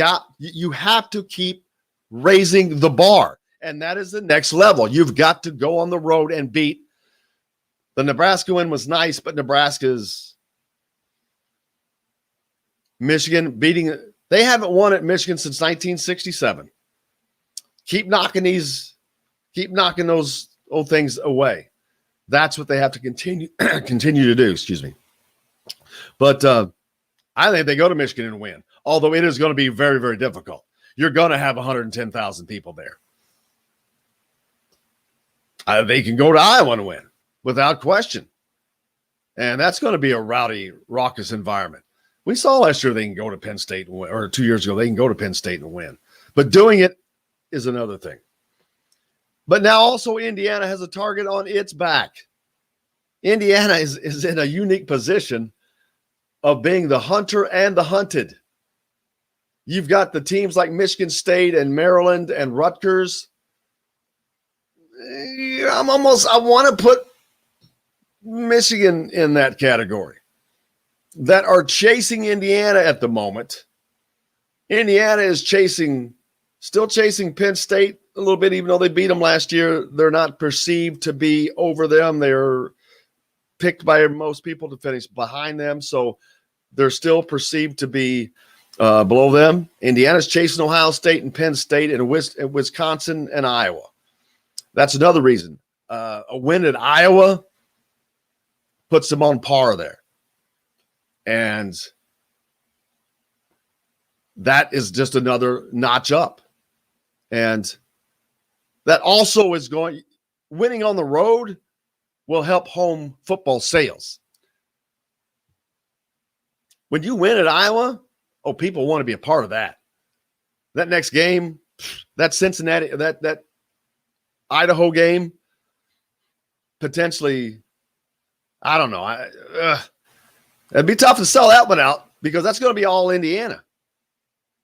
have to keep raising the bar. And that is the next level. You've got to go on the road and beat. The Nebraska win was nice, but Nebraska's Michigan beating. They haven't won at Michigan since 1967. Keep knocking those things away. That's what they have to continue to do. Excuse me. But I think they go to Michigan and win, although it is going to be very, very difficult. You're going to have 110,000 people there. They can go to Iowa and win without question. And that's going to be a rowdy, raucous environment. We saw last year they can go to Penn State and win, or 2 years ago they can go to Penn State and win. But doing it is another thing. But now also Indiana has a target on its back. Indiana is in a unique position of being the hunter and the hunted. You've got the teams like Michigan State and Maryland and Rutgers. I want to put Michigan in that category that are chasing Indiana at the moment. Indiana is still chasing Penn State a little bit, even though they beat them last year. They're not perceived to be over them. They're picked by most people to finish behind them. So they're still perceived to be below them. Indiana's chasing Ohio State and Penn State and Wisconsin and Iowa. That's another reason. A win at Iowa puts them on par there. And that is just another notch up. And that also is winning on the road will help home football sales. When you win at Iowa, people want to be a part of that. That next game, that Cincinnati, that Idaho game, potentially, I don't know. It'd be tough to sell that one out because that's going to be all Indiana.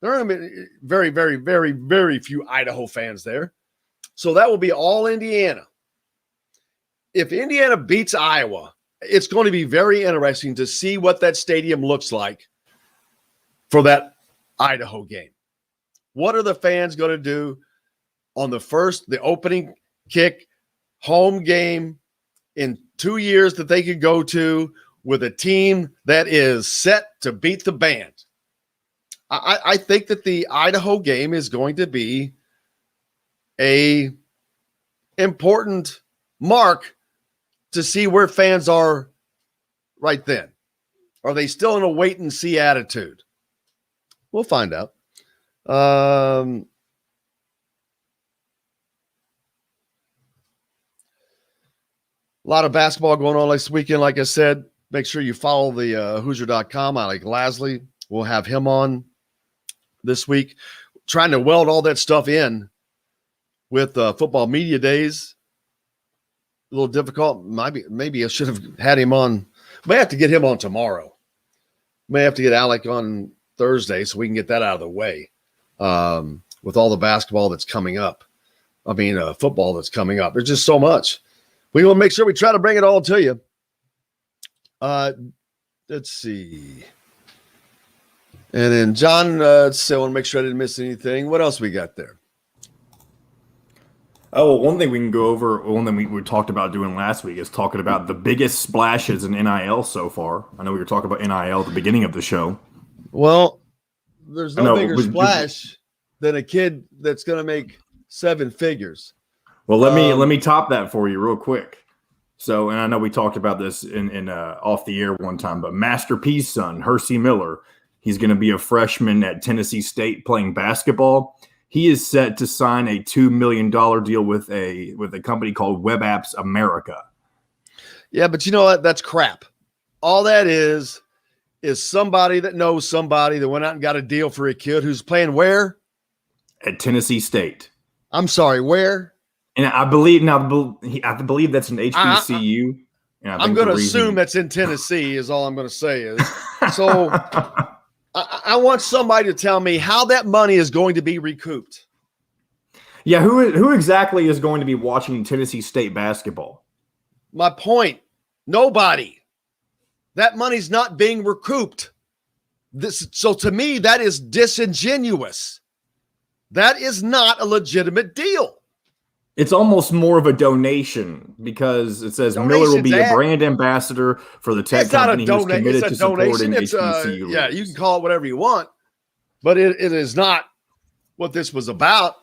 There are going to be very, very, very, very few Idaho fans there. So that will be all Indiana. If Indiana beats Iowa, it's going to be very interesting to see what that stadium looks like for that Idaho game. What are the fans going to do on the opening kick home game in 2 years that they could go to with a team that is set to beat the band? I think that the Idaho game is going to be a important mark to see where fans are right then. Are they still in a wait and see attitude? We'll find out. A lot of basketball going on this weekend. Like I said, make sure you follow the Hoosier.com. Alec Lasley, we'll have him on this week, trying to weld all that stuff in with football media days. A little difficult. Maybe I should have had him on. May have to get him on tomorrow. May have to get Alec on Thursday so we can get that out of the way with all the basketball that's coming up. Football that's coming up. There's just so much. We want to make sure we try to bring it all to you. Let's see. And then John, I want to make sure I didn't miss anything. What else we got there? Oh, well, one thing we can go over, one thing we talked about doing last week is talking about the biggest splashes in NIL so far. I know we were talking about NIL at the beginning of the show. Well, there's no bigger splash than a kid that's going to make 7 figures. Well, let me top that for you real quick. So, and I know we talked about this in off the air one time, but Master P's son, Hersey Miller, he's going to be a freshman at Tennessee State playing basketball. He is set to sign a $2 million deal with a company called Web Apps America. Yeah, but you know what? That's crap. All that is somebody that knows somebody that went out and got a deal for a kid who's playing where? At Tennessee State. I'm sorry, where? And I believe that's an HBCU. I'm going to assume that's in Tennessee is all I'm going to say is. So I want somebody to tell me how that money is going to be recouped. Yeah, who exactly is going to be watching Tennessee State basketball? My point, nobody. That money's not being recouped. So to me, that is disingenuous. That is not a legitimate deal. It's almost more of a donation because it says Miller will be a brand ambassador for the tech company who's committed to supporting HBCU. Yeah, you can call it whatever you want, but it is not what this was about.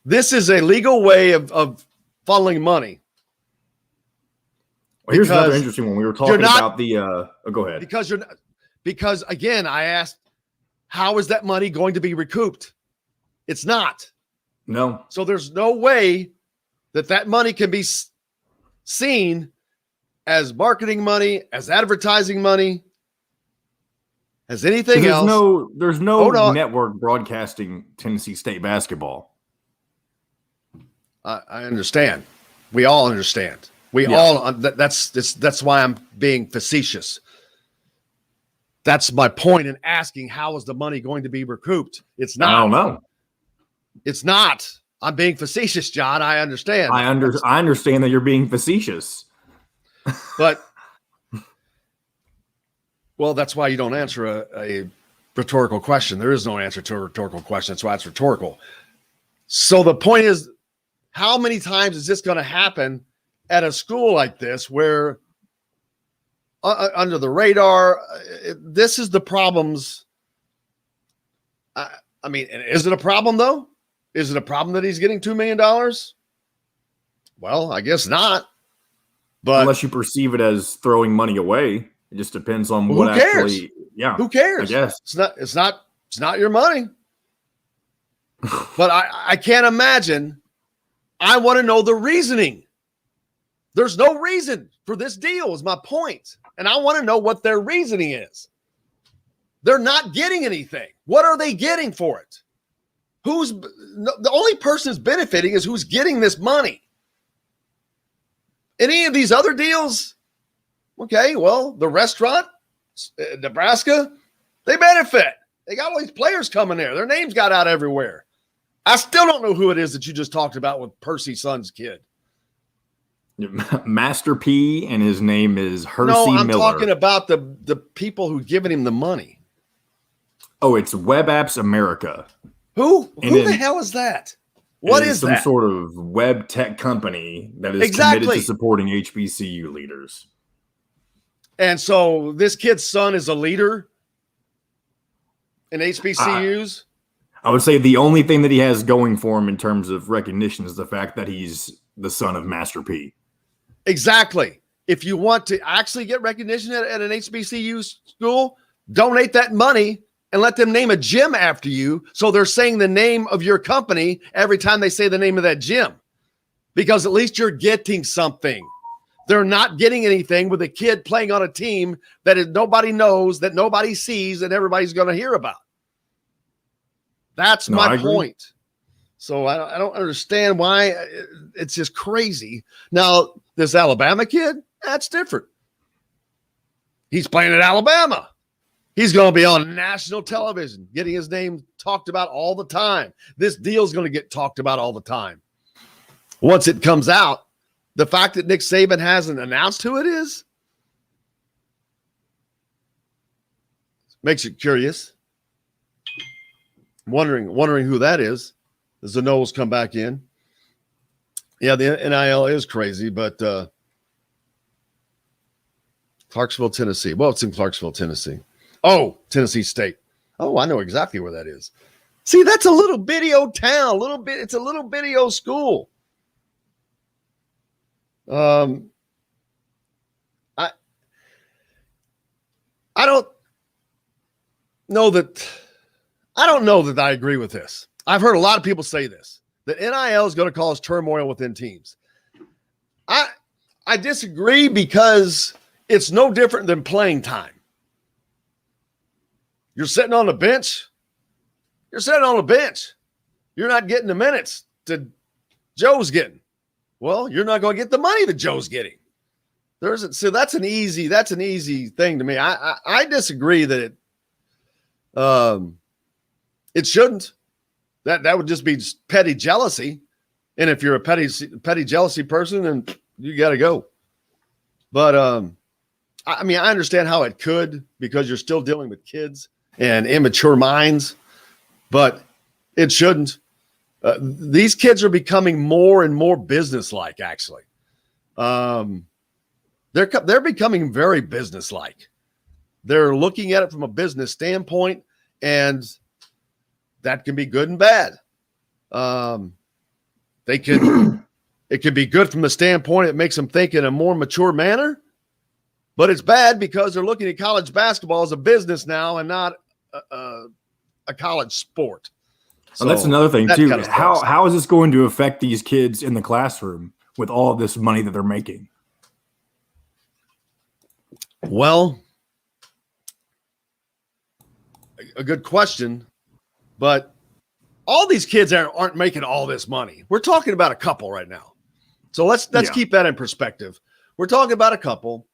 This is a legal way of funneling money Well, here's another interesting one. We were talking about the. Go ahead. Because again, I asked, how is that money going to be recouped? It's not. No. So there's no way that money can be seen as marketing money, as advertising money, as anything else. There's no network broadcasting Tennessee State basketball. I understand. We all understand. That's why I'm being facetious. That's my point in asking, how is the money going to be recouped? It's not. I don't know. It's not. I'm being facetious, John. I understand. I understand that you're being facetious. But, well, that's why you don't answer a rhetorical question. There is no answer to a rhetorical question. That's why it's rhetorical. So the point is, how many times is this going to happen at a school like this where under the radar, this is the problems. I mean, is it a problem though? Is it a problem that he's getting $2 million? Well, I guess not. But unless you perceive it as throwing money away, it just depends on what who cares? Actually. Yeah, who cares? I guess it's not your money. But I can't imagine. I want to know the reasoning. There's no reason for this deal, is my point. And I want to know what their reasoning is. They're not getting anything. What are they getting for it? The only person who's benefiting is who's getting this money. Any of these other deals, okay, well, the restaurant, Nebraska, they benefit. They got all these players coming there. Their names got out everywhere. I still don't know who it is that you just talked about with Percy Son's kid. Master P, and his name is Hersey Miller. No, I'm talking about the people who given him the money. Oh, it's Web Apps America. Who the hell is that? What is some that? Sort of web tech company that is committed to supporting HBCU leaders. And so this kid's son is a leader in HBCUs? I would say the only thing that he has going for him in terms of recognition is the fact that he's the son of Master P. Exactly. If you want to actually get recognition at an HBCU school, donate that money and let them name a gym after you. So they're saying the name of your company every time they say the name of that gym, because at least you're getting something. They're not getting anything with a kid playing on a team that nobody knows, that nobody sees, and everybody's going to hear about. That's my point. So I don't understand why it's just crazy. Now, this Alabama kid, that's different. He's playing at Alabama. He's going to be on national television, getting his name talked about all the time. This deal's going to get talked about all the time. Once it comes out, the fact that Nick Saban hasn't announced who it is makes you curious. Wondering who that is. As the Knowles come back in. Yeah, the NIL is crazy, but Clarksville, Tennessee. Well, it's in Clarksville, Tennessee. Oh, Tennessee State. Oh, I know exactly where that is. See, that's a little bitty old town. It's a little bitty old school. I don't know that I agree with this. I've heard a lot of people say this, that NIL is going to cause turmoil within teams. I disagree, because it's no different than playing time. You're sitting on the bench. You're not getting the minutes that Joe's getting. Well, you're not going to get the money that Joe's getting. So that's an easy thing to me. I disagree that it shouldn't. That would just be petty jealousy. And if you're a petty jealousy person, then you got to go. But I mean, I understand how it could, because you're still dealing with kids and immature minds, but it shouldn't. These kids are becoming more and more businesslike, actually. They're becoming very businesslike. They're looking at it from a business standpoint, and that can be good and bad. It It can be good from the standpoint it makes them think in a more mature manner, but it's bad because they're looking at college basketball as a business now and not a college sport. So that's another thing too. Kind of how is this going to affect these kids in the classroom with all of this money that they're making? Well, a good question, but all these kids aren't making all this money. We're talking about a couple right now. So let's keep that in perspective. We're talking about a couple,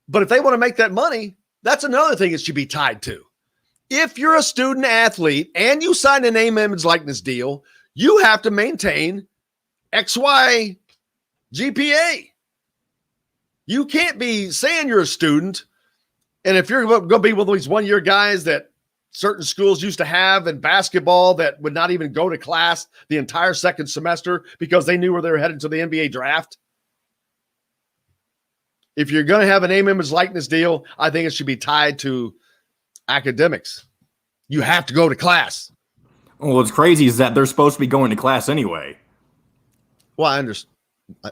but if they want to make that money, that's another thing it should be tied to. If you're a student athlete and you sign a name, image, likeness deal, you have to maintain XY GPA. You can't be saying you're a student, and if you're going to be one of these one-year guys that certain schools used to have in basketball that would not even go to class the entire second semester because they knew where they were headed to the NBA draft. If you're going to have a name, image, likeness deal, I think it should be tied to academics. You have to go to class. Well, what's crazy is that they're supposed to be going to class anyway. Well, I understand.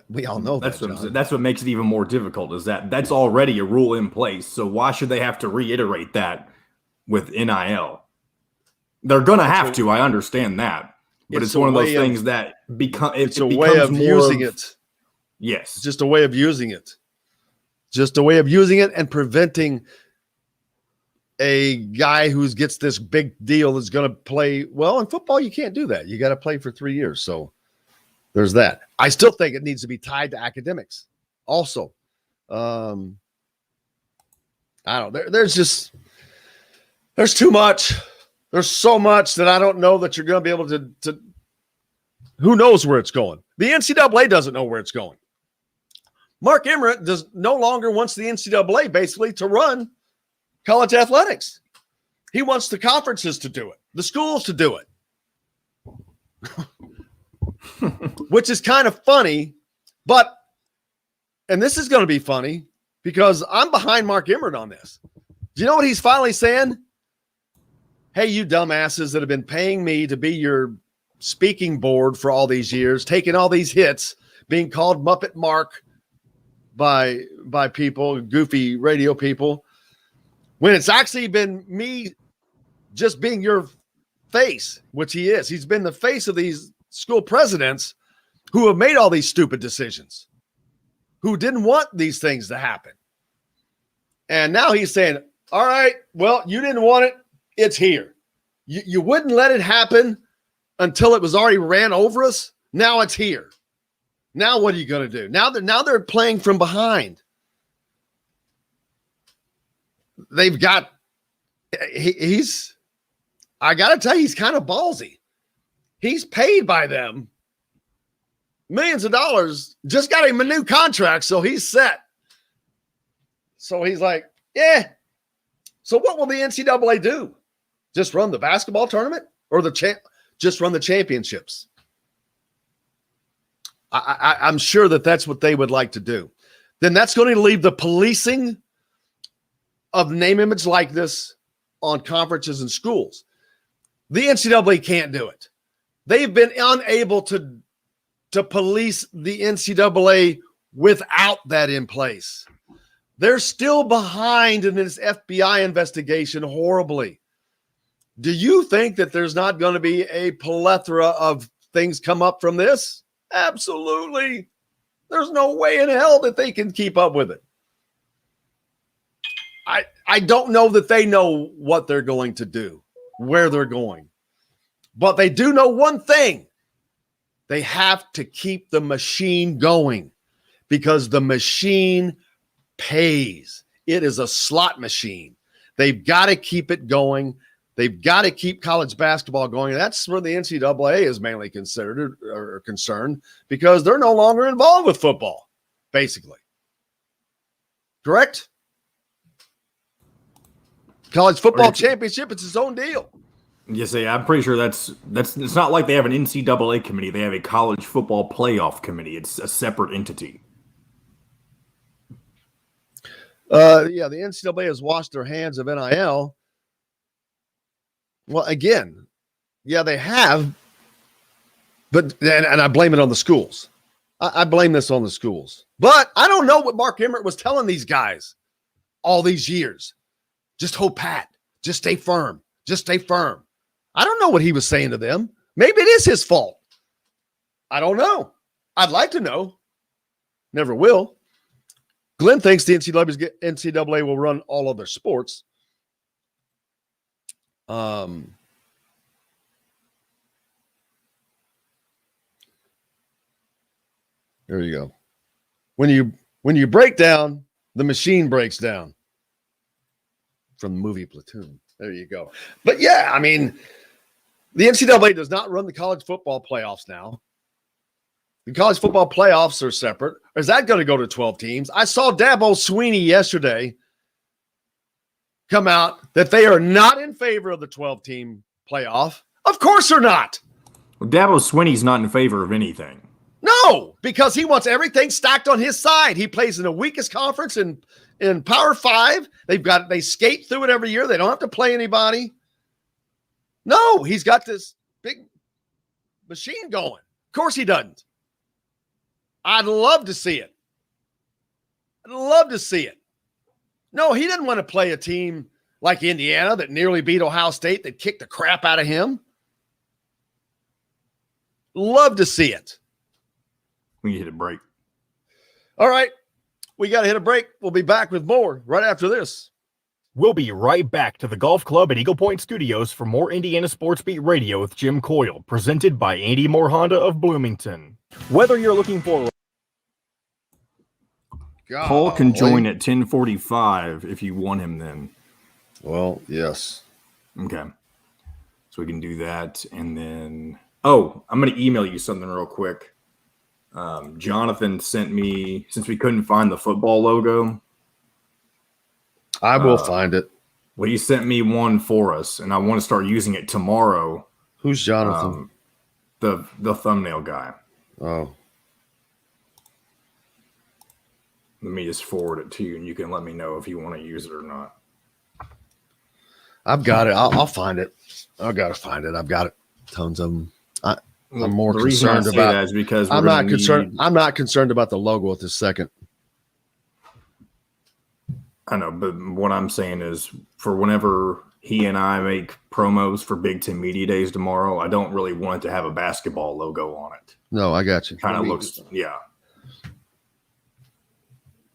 We all know that's that. That's what makes it even more difficult is that that's already a rule in place. So why should they have to reiterate that with NIL? They're going to have to. I understand that. But it's one of those things that it's a way of using it. Yes. It's just a way of using it. Just a way of using it and preventing a guy who gets this big deal that's going to play. Well, in football, you can't do that. You got to play for 3 years. So there's that. I still think it needs to be tied to academics also. I don't know. There's too much. There's so much that I don't know that you're going to be able to who knows where it's going. The NCAA doesn't know where it's going. Mark Emmert no longer wants the NCAA basically to run college athletics. He wants the conferences to do it, the schools to do it. Which is kind of funny, and this is going to be funny because I'm behind Mark Emmert on this. Do you know what he's finally saying? Hey, you dumbasses that have been paying me to be your speaking board for all these years, taking all these hits, being called Muppet Mark by people, goofy radio people, when it's actually been me just being your face, which he is. He's been the face of these school presidents who have made all these stupid decisions, who didn't want these things to happen. And now he's saying, all right, well, you didn't want it. It's here. You wouldn't let it happen until it was already ran over us. Now it's here. Now what are you going to do? Now they're playing from behind. They've got I got to tell you, he's kind of ballsy. He's paid by them millions of dollars, just got him a new contract, so he's set. So he's like, yeah. So what will the NCAA do? Just run the basketball tournament or just run the championships? I'm sure that's what they would like to do. Then that's going to leave the policing of name, image, likeness on conferences and schools. The NCAA can't do it. They've been unable to police the NCAA without that in place. They're still behind in this FBI investigation horribly. Do you think that there's not going to be a plethora of things come up from this? Absolutely. There's no way in hell that they can keep up with it. I don't know that they know what they're going to do, where they're going. But they do know one thing. They have to keep the machine going because the machine pays. It is a slot machine. They've got to keep it going. They've got to keep college basketball going. That's where the NCAA is mainly considered or concerned because they're no longer involved with football, basically. Correct? College football championship, it's its own deal. Yes, I'm pretty sure that's it's not like they have an NCAA committee. They have a college football playoff committee. It's a separate entity. Yeah, the NCAA has washed their hands of NIL. Well, again, yeah, they have, but and I blame it on the schools. I blame this on the schools. But I don't know what Mark Emmert was telling these guys all these years. Just hold pat. Just stay firm. Just stay firm. I don't know what he was saying to them. Maybe it is his fault. I don't know. I'd like to know. Never will. Glenn thinks the NCAA will run all other sports. Here you go. When you break down, the machine breaks down. From the movie Platoon. There you go. But yeah, I mean, the NCAA does not run the college football playoffs now. The college football playoffs are separate. Is that going to go to 12 teams? I saw Dabo Swinney yesterday come out that they are not in favor of the 12-team playoff. Of course they're not. Well, Dabo Swinney's not in favor of anything. No, because he wants everything stacked on his side. He plays in the weakest conference in Power 5. They skate through it every year. They don't have to play anybody. No, he's got this big machine going. Of course he doesn't. I'd love to see it. I'd love to see it. No, he didn't want to play a team like Indiana that nearly beat Ohio State, that kicked the crap out of him. Love to see it. We hit a break. All right. We got to hit a break. We'll be back with more right after this. We'll be right back to the Golf Club at Eagle Point Studios for more Indiana Sports Beat Radio with Jim Coyle, presented by Andy Moore Honda of Bloomington. Whether you're looking for... Paul can join at 10:45 if you want him then. Well, yes. Okay. So we can do that. And then, I'm going to email you something real quick. Jonathan sent me, since we couldn't find the football logo. I will find it. Well, he sent me one for us, and I want to start using it tomorrow. Who's Jonathan? The thumbnail guy. Oh. Let me just forward it to you, and you can let me know if you want to use it or not. I've got it. I'll find it. I've got to find it. I've got it. Tons of them. I'm more concerned about that is because I'm not concerned. I'm not concerned about the logo at this second. I know, but what I'm saying is for whenever he and I make promos for Big Ten Media Days tomorrow, I don't really want it to have a basketball logo on it. No, I got you. Kind of looks, yeah.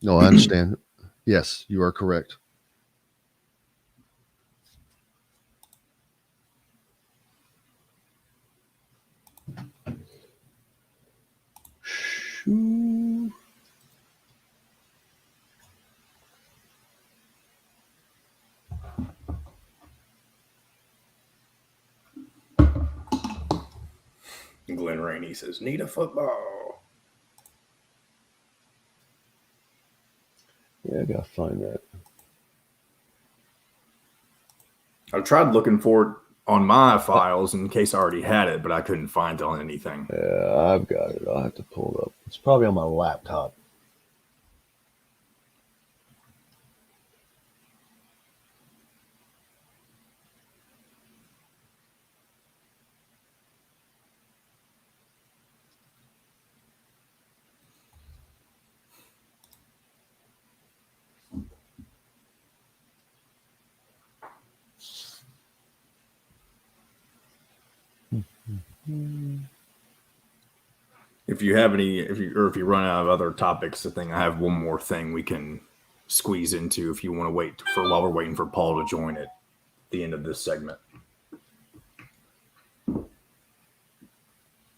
No, I understand. Yes, you are correct. Shoo. Glenn Rainey says, need a football. Yeah, I gotta find that. I tried looking for it on my files in case I already had it, but I couldn't find it on anything. Yeah, I've got it. I'll have to pull it up. It's probably on my laptop. If you have any, if you run out of other topics, I think I have one more thing we can squeeze into if you want to wait for while we're waiting for Paul to join at the end of this segment.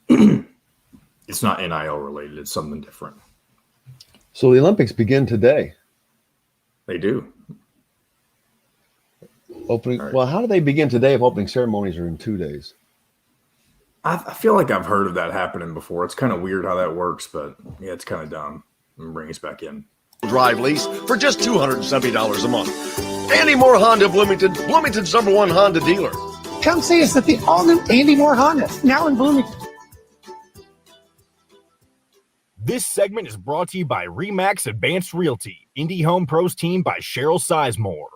It's not NIL related; it's something different. So the Olympics begin today. They do. Opening. Right. Well, how do they begin today if opening ceremonies are in 2 days? I feel like I've heard of that happening before. It's kind of weird how that works, but yeah, it's kind of dumb. I'm gonna bring us back in. Drive lease for just $270 a month. Andy Moore Honda Bloomington, Bloomington's #1 Honda dealer. Come see us at the all-new Andy Moore Honda, now in Bloomington. This segment is brought to you by RE/MAX Advanced Realty, Indy Home Pros team by Cheryl Sizemore.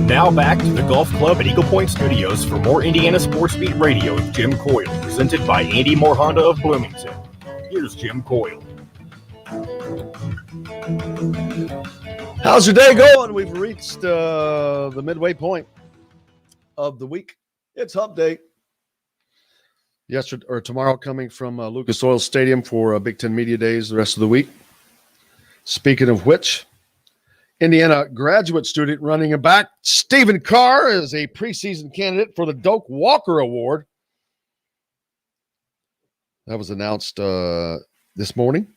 Now back to the Golf Club at Eagle Point Studios for more Indiana Sports Beat Radio with Jim Coyle, presented by Andy Moore Honda of Bloomington. Here's Jim Coyle. How's your day going? We've reached the midway point of the week. It's Hump Day. Yesterday or tomorrow, coming from Lucas Oil Stadium for Big Ten Media Days the rest of the week. Speaking of which, Indiana graduate student running back Stephen Carr is a preseason candidate for the Doak Walker Award. That was announced this morning.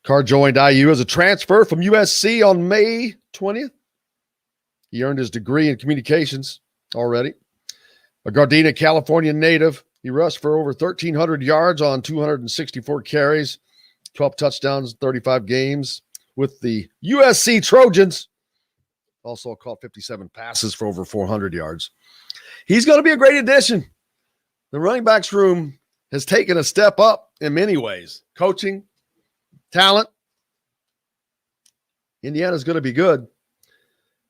Carr joined IU as a transfer from USC on May 20th. He earned his degree in communications already. A Gardena, California native, he rushed for over 1,300 yards on 264 carries, 12 touchdowns, 35 games with the USC Trojans. Also caught 57 passes for over 400 yards. He's going to be a great addition. The running backs room has taken a step up in many ways. Coaching, talent. Indiana's going to be good.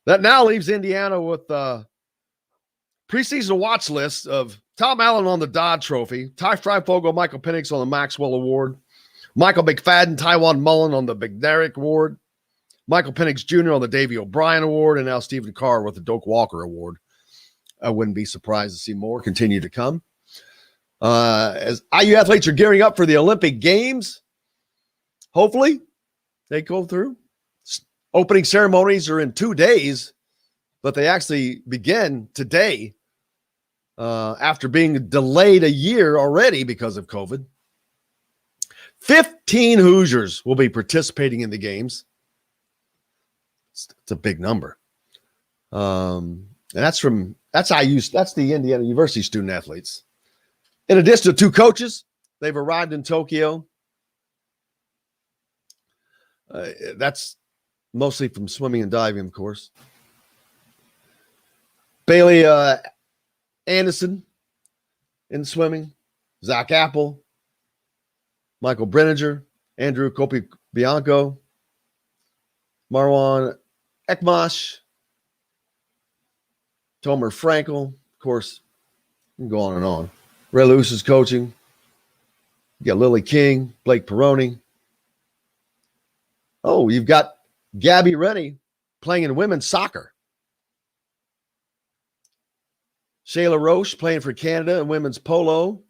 That now leaves Indiana with a preseason watch list of Tom Allen on the Dodd Trophy, Ty Freifogel, Michael Penix on the Maxwell Award, Michael McFadden, Tywan Mullen on the McDerrick Award, Michael Penix Jr. on the Davey O'Brien Award, and now Stephen Carr with the Doak Walker Award. I wouldn't be surprised to see more continue to come. As IU athletes are gearing up for the Olympic Games, hopefully they go through. Opening ceremonies are in 2 days, but they actually begin today after being delayed a year already because of COVID. 15 Hoosiers will be participating in the games. It's a big number. And that's IU, that's the Indiana University student athletes. In addition to 2 coaches, they've arrived in Tokyo. That's mostly from swimming and diving, of course. Bailey Anderson in swimming, Zach Apple, Michael Brenninger, Andrew Copi-Bianco, Marwan Ekmash, Tomer Frankel, of course, you can go on and on. Ray Lewis is coaching. You got Lily King, Blake Peroni. Oh, you've got Gabby Rennie playing in women's soccer. Shayla Roche playing for Canada in women's polo.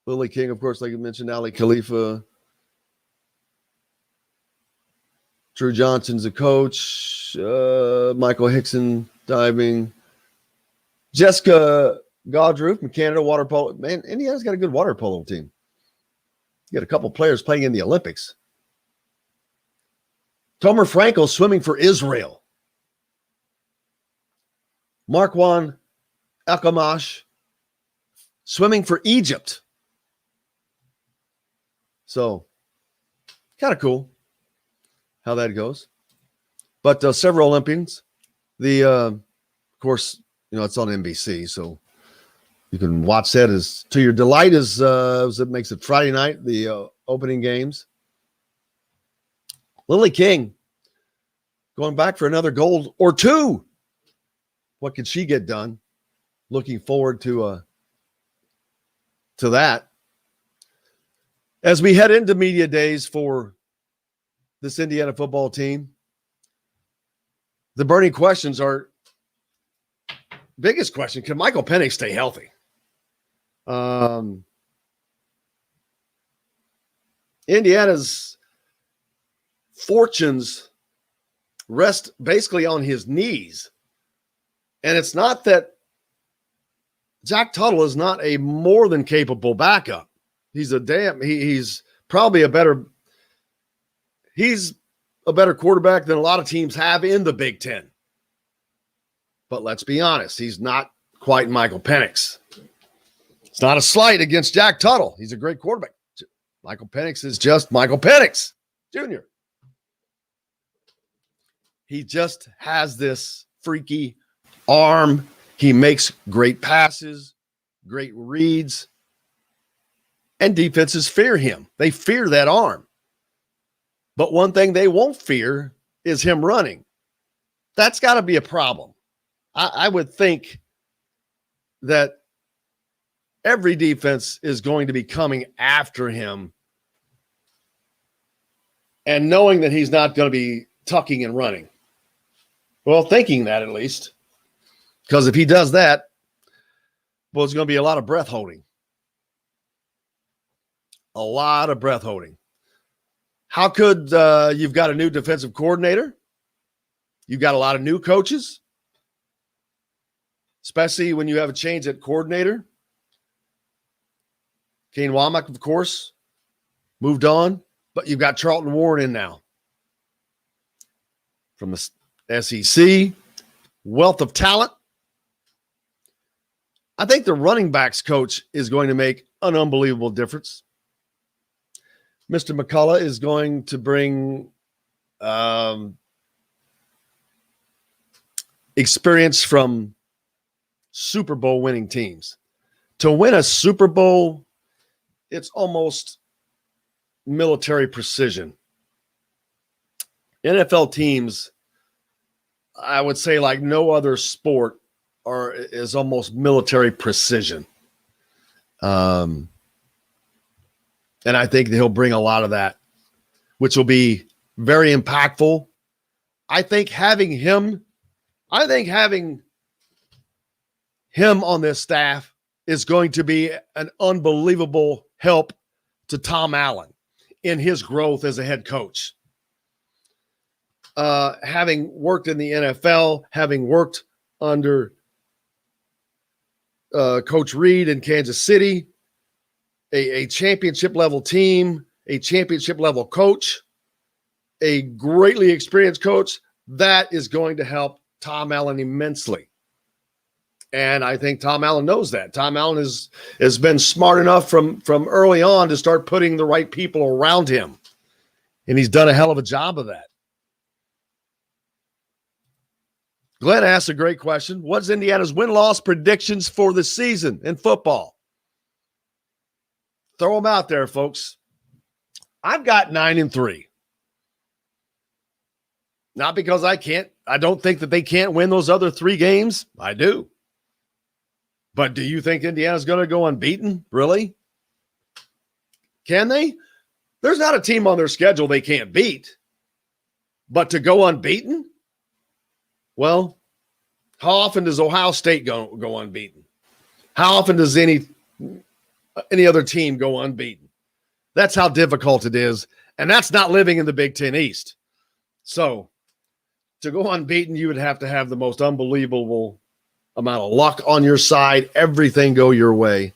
Lily King, of course, like you mentioned, Ali Khalifa. Drew Johnson's a coach. Michael Hickson diving. Jessica Gaudrew from Canada water polo. Man, Indiana's got a good water polo team. You got a couple players playing in the Olympics. Tomer Frankel swimming for Israel. Marwan Ekmash swimming for Egypt. So, kind of cool how that goes. But several Olympians. Of course, it's on NBC, so you can watch that as to your delight as it makes it Friday night, the opening games. Lily King going back for another gold or 2. What can she get done? Looking forward to that. As we head into media days for this Indiana football team, the burning questions are, biggest question, can Michael Penix stay healthy? Indiana's fortunes rest basically on his knees. And it's not that Jack Tuttle is not a more than capable backup. He's he's probably a better quarterback than a lot of teams have in the Big Ten. But let's be honest, he's not quite Michael Penix. It's not a slight against Jack Tuttle. He's a great quarterback. Michael Penix is just Michael Penix Jr. He just has this freaky arm. He makes great passes, great reads, and defenses fear him. They fear that arm. But one thing they won't fear is him running. that's got to be a problem. I would think that every defense is going to be coming after him and knowing that he's not going to be tucking and running. Well, thinking that at least. Because if he does that, well, it's going to be a lot of breath holding. A lot of breath holding. How could you've got a new defensive coordinator? You've got a lot of new coaches, especially when you have a change at coordinator. Kane Womack, of course, moved on, but you've got Charlton Warren in now. From the SEC, wealth of talent. I think the running backs coach is going to make an unbelievable difference. Mr. McCullough is going to bring experience from Super Bowl winning teams. To win a Super Bowl, it's almost military precision. NFL teams, I would say like no other sport, is almost military precision. And I think that he'll bring a lot of that, which will be very impactful. I think having him on this staff is going to be an unbelievable help to Tom Allen in his growth as a head coach. Having worked in the NFL, having worked under Coach Reed in Kansas City, a championship level team, a championship level coach, a greatly experienced coach, that is going to help Tom Allen immensely. And I think Tom Allen knows that. Tom Allen has been smart enough from early on to start putting the right people around him. And he's done a hell of a job of that. Glenn asked a great question. What's Indiana's win-loss predictions for the season in football? Throw them out there, folks. I've got 9-3. Not because I don't think that they can't win those other 3 games. I do. But do you think Indiana's going to go unbeaten? Really? Can they? There's not a team on their schedule they can't beat. But to go unbeaten? Well, how often does Ohio State go unbeaten? How often does any other team go unbeaten? That's how difficult it is. And that's not living in the Big Ten East. So to go unbeaten, you would have to have the most unbelievable amount of luck on your side, everything go your way.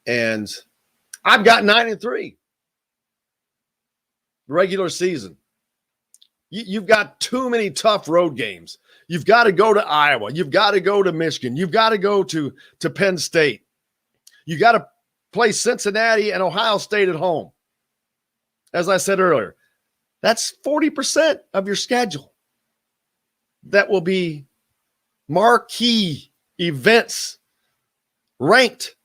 And I've got 9-3. Regular season. You've got too many tough road games. You've got to go to Iowa. You've got to go to Michigan. You've got to go to Penn State. You got to play Cincinnati and Ohio State at home. As I said earlier, that's 40% of your schedule. That will be marquee events, ranked.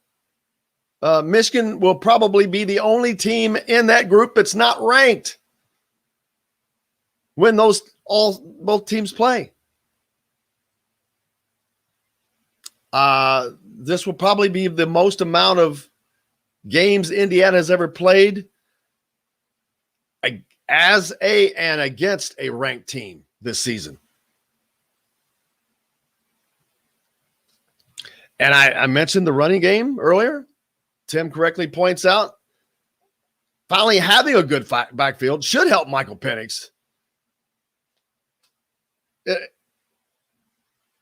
Michigan will probably be the only team in that group that's not ranked when both teams play. This will probably be the most amount of games Indiana has ever played as and against a ranked team this season. And I mentioned the running game earlier. Tim correctly points out finally having a good backfield should help Michael Penix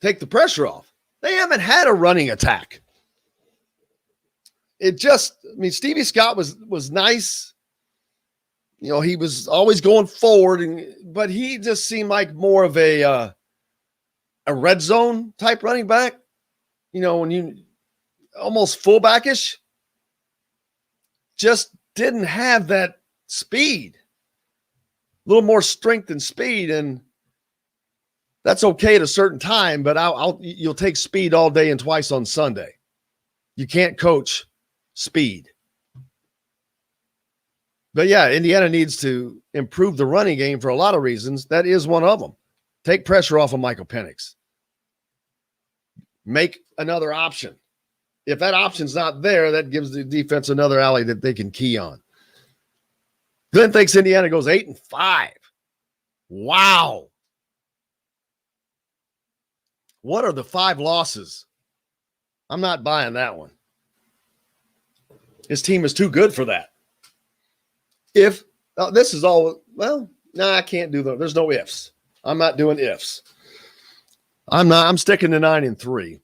take the pressure off. They haven't had a running attack. Stevie Scott was nice. You know, he was always going forward, but he just seemed like more of a red zone type running back. You know, when you almost fullbackish, just didn't have that speed, a little more strength and speed. And that's okay at a certain time, but you'll take speed all day and twice on Sunday. You can't coach speed. But yeah, Indiana needs to improve the running game for a lot of reasons. That is one of them. Take pressure off of Michael Penix. Make another option. If that option's not there, that gives the defense another alley that they can key on. Glenn thinks Indiana goes 8-5. Wow. What are the 5 losses? I'm not buying that one. His team is too good for that. If this is all, I can't do that. There's no ifs. I'm not doing ifs. I'm sticking to 9-3.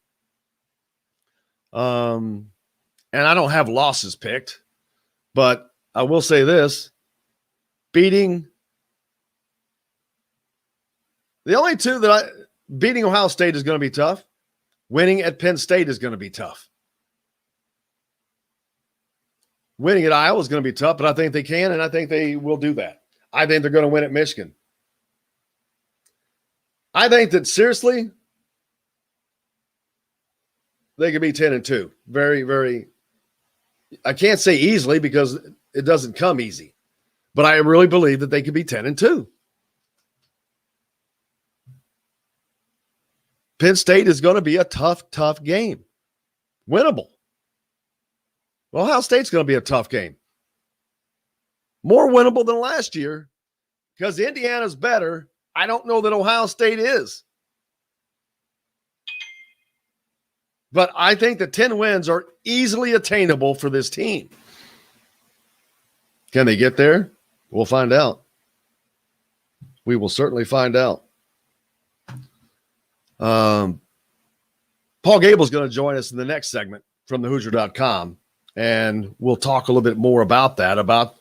And I don't have losses picked, but I will say this. Beating Ohio State is going to be tough. Winning at Penn State is going to be tough. Winning at Iowa is going to be tough, but I think they can, and I think they will do that. I think they're going to win at Michigan. I think that, seriously, they could be 10-2. Very, very – I can't say easily because it doesn't come easy, but I really believe that they could be 10-2. Penn State is going to be a tough, tough game. Winnable. Ohio State's going to be a tough game. More winnable than last year because Indiana's better. I don't know that Ohio State is. But I think the 10 wins are easily attainable for this team. Can they get there? We'll find out. We will certainly find out. Paul Gable is going to join us in the next segment from thehoosier.com, and we'll talk a little bit more about that, about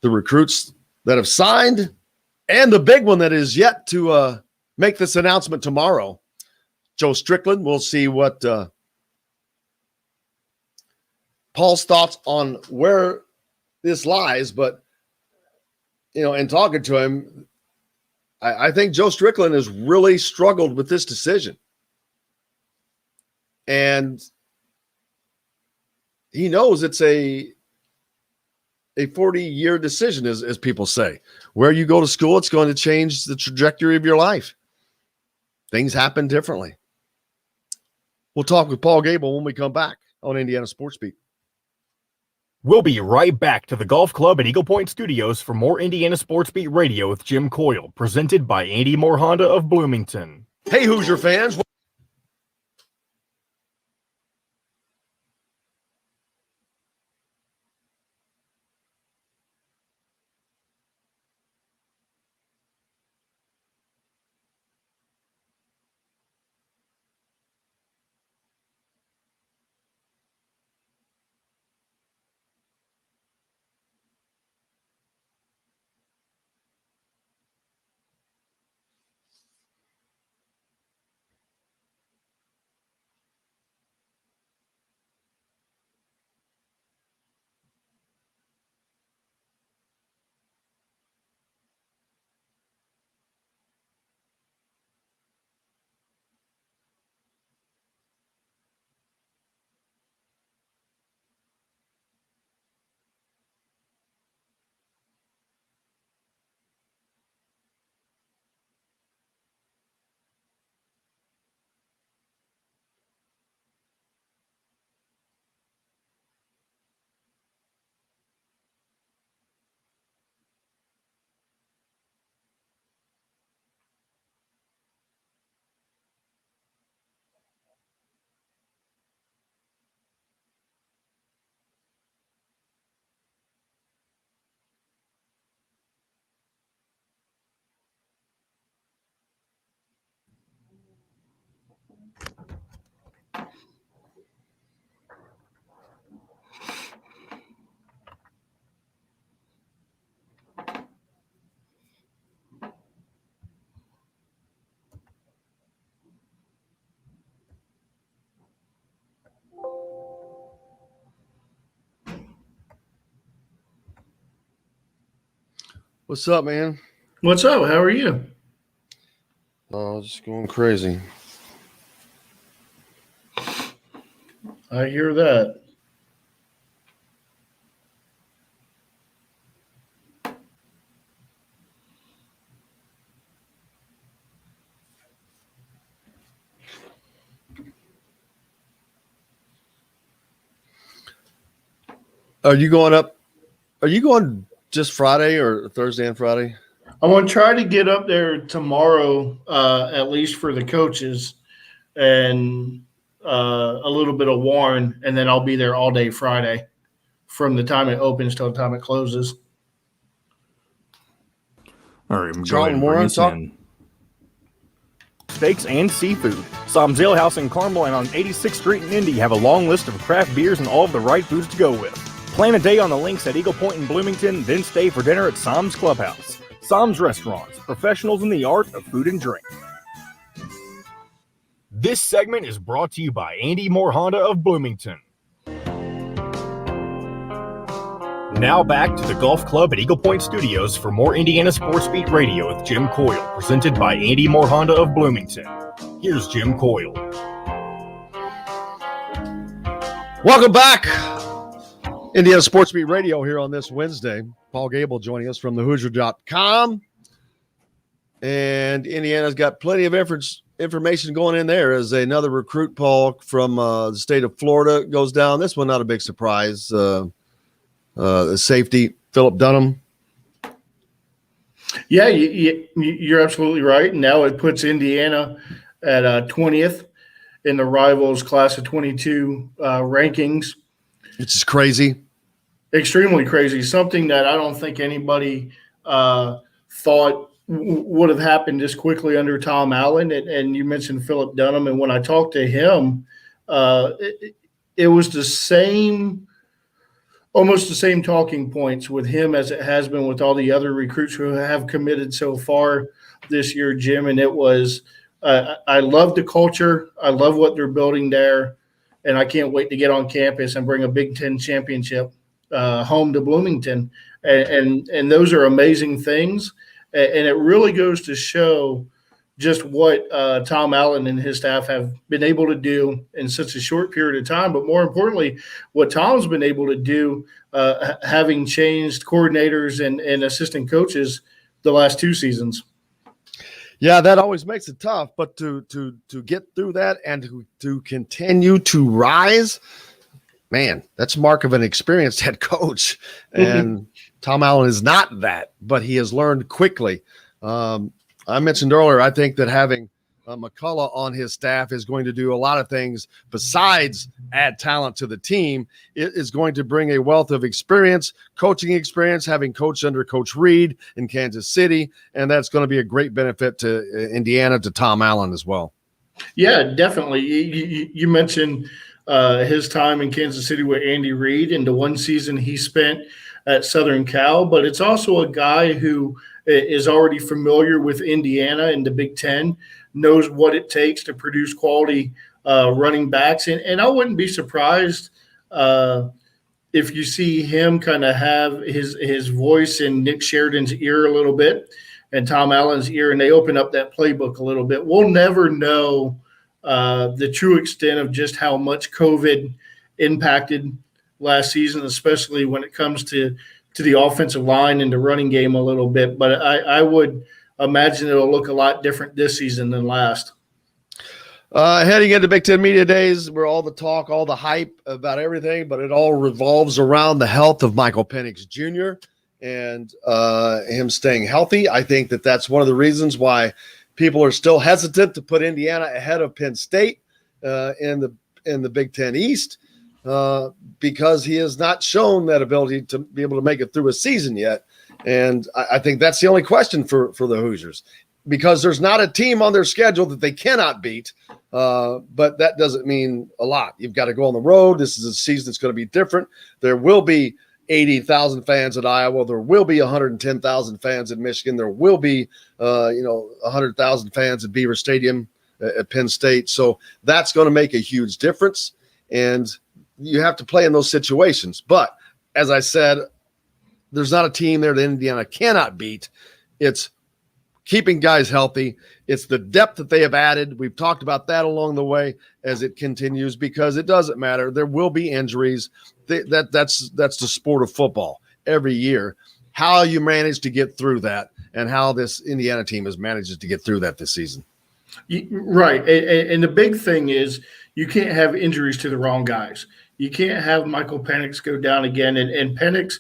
the recruits that have signed and the big one that is yet to make this announcement tomorrow. Joe Strickland. We'll see what Paul's thoughts on where this lies, but, in talking to him, I think Joe Strickland has really struggled with this decision. And he knows it's a 40-year decision, as people say. Where you go to school, it's going to change the trajectory of your life. Things happen differently. We'll talk with Paul Gable when we come back on Indiana Sports Beat. We'll be right back to the Golf Club at Eagle Point Studios for more Indiana Sports Beat Radio with Jim Coyle, presented by Andy Moore Honda of Bloomington. Hey, Hoosier fans. What's up, man? What's up? How are you? Oh, just going crazy. I hear that. Are you going up? Are you going just Friday or Thursday and Friday? I'm going to try to get up there tomorrow, at least for the coaches, and a little bit of Warren, and then I'll be there all day Friday from the time it opens till the time it closes. All right, Charlton Warren, talk. Steaks and seafood. Sam's Ale House in Carmel and on 86th Street in Indy have a long list of craft beers and all of the right foods to go with. Plan a day on the links at Eagle Point in Bloomington, then stay for dinner at Sam's Clubhouse. Sam's Restaurants, professionals in the art of food and drink. This segment is brought to you by Andy Moore Honda of Bloomington. Now back to the Golf Club at Eagle Point Studios for more Indiana Sports Beat Radio with Jim Coyle, presented by Andy Moore Honda of Bloomington. Here's Jim Coyle. Welcome back. Indiana Sports Beat Radio here on this Wednesday. Paul Gable joining us from thehoosier.com. And Indiana's got plenty of information going in there as another recruit, Paul, from the state of Florida goes down. This one, not a big surprise. The safety, Philip Dunham. Yeah, you're absolutely right. And now it puts Indiana at 20th in the Rivals Class of 22 rankings. Which is crazy. Extremely crazy. Something that I don't think anybody thought would have happened this quickly under Tom Allen. And you mentioned Philip Dunham. And when I talked to him, it was the same – almost the same talking points with him as it has been with all the other recruits who have committed so far this year, Jim. And it was, I love the culture. I love what they're building there. And I can't wait to get on campus and bring a Big Ten championship home to Bloomington. And those are amazing things. And it really goes to show just what Tom Allen and his staff have been able to do in such a short period of time. But more importantly, what Tom's been able to do, having changed coordinators and assistant coaches the last 2 seasons. Yeah, that always makes it tough. But to get through that and to continue to rise, man, that's mark of an experienced head coach. And Tom Allen is not that, but he has learned quickly. I mentioned earlier, I think that having McCullough on his staff is going to do a lot of things besides add talent to the team. It is going to bring a wealth of experience, coaching experience, having coached under Coach Reed in Kansas City, and that's going to be a great benefit to Indiana, to Tom Allen as well. Yeah, definitely. You mentioned his time in Kansas City with Andy Reid and the one season he spent at Southern Cal, but it's also a guy who is already familiar with Indiana and the Big Ten, knows what it takes to produce quality running backs. And I wouldn't be surprised if you see him kind of have his voice in Nick Sheridan's ear a little bit and Tom Allen's ear, and they open up that playbook a little bit. We'll never know the true extent of just how much COVID impacted last season, especially when it comes to the offensive line and the running game a little bit. But I would imagine it'll look a lot different this season than last. Heading into Big Ten Media Days, where all the talk, all the hype about everything, but it all revolves around the health of Michael Penix Jr. and him staying healthy. I think that that's one of the reasons why people are still hesitant to put Indiana ahead of Penn State in the Big Ten East. Because he has not shown that ability to be able to make it through a season yet. And I think that's the only question for the Hoosiers, because there's not a team on their schedule that they cannot beat. But that doesn't mean a lot. You've got to go on the road. This is a season that's going to be different. There will be 80,000 fans at Iowa. There will be 110,000 fans in Michigan. There will be, 100,000 fans at Beaver Stadium at Penn State. So that's going to make a huge difference. And you have to play in those situations. But as I said, there's not a team there that Indiana cannot beat. It's keeping guys healthy. It's the depth that they have added. We've talked about that along the way as it continues, because it doesn't matter. There will be injuries. That's the sport of football every year. How you manage to get through that, and how this Indiana team has managed to get through that this season. Right. And the big thing is you can't have injuries to the wrong guys. You can't have Michael Penix go down again. And Penix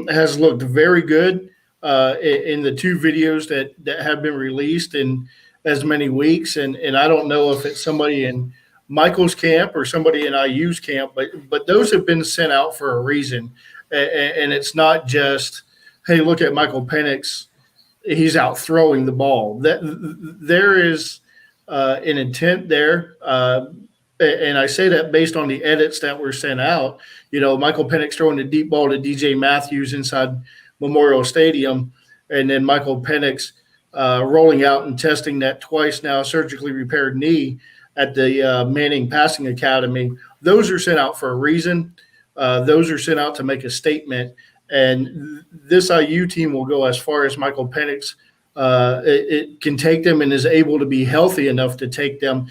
has looked very good in the 2 videos that have been released in as many weeks. And I don't know if it's somebody in Michael's camp or somebody in IU's camp, but those have been sent out for a reason. And it's not just, hey, look at Michael Penix. He's out throwing the ball. There is an intent there. And I say that based on the edits that were sent out. Michael Penix throwing the deep ball to DJ Matthews inside Memorial Stadium, and then Michael Penix rolling out and testing that twice now surgically repaired knee at the Manning Passing Academy. Those are sent out for a reason. Those are sent out to make a statement. And this IU team will go as far as Michael Penix it can take them and is able to be healthy enough to take them.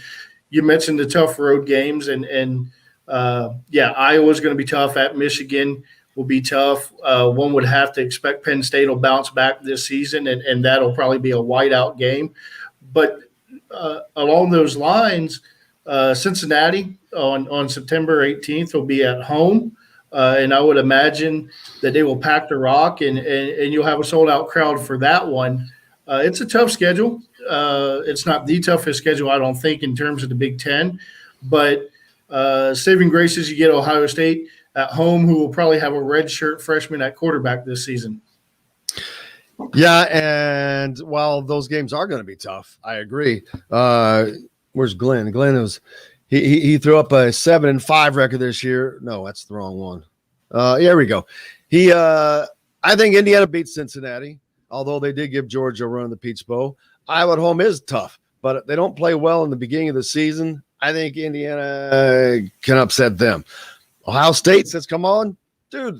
You mentioned the tough road games, and Iowa's going to be tough. At Michigan will be tough. One would have to expect Penn State will bounce back this season, and that'll probably be a whiteout game. But along those lines, Cincinnati on September 18th will be at home. And I would imagine that they will pack the rock, and you'll have a sold-out crowd for that one. It's a tough schedule. It's not the toughest schedule, I don't think, in terms of the Big Ten. But saving grace is you get Ohio State at home, who will probably have a redshirt freshman at quarterback this season. Yeah, and while those games are going to be tough, I agree. Where's Glenn? Glenn was – He threw up a 7-5 record this year. No, that's the wrong one. Here we go. I think Indiana beats Cincinnati, although they did give Georgia a run in the Peach Bowl. Iowa at home is tough, but they don't play well in the beginning of the season. I think Indiana can upset them. Ohio State says, come on, dude.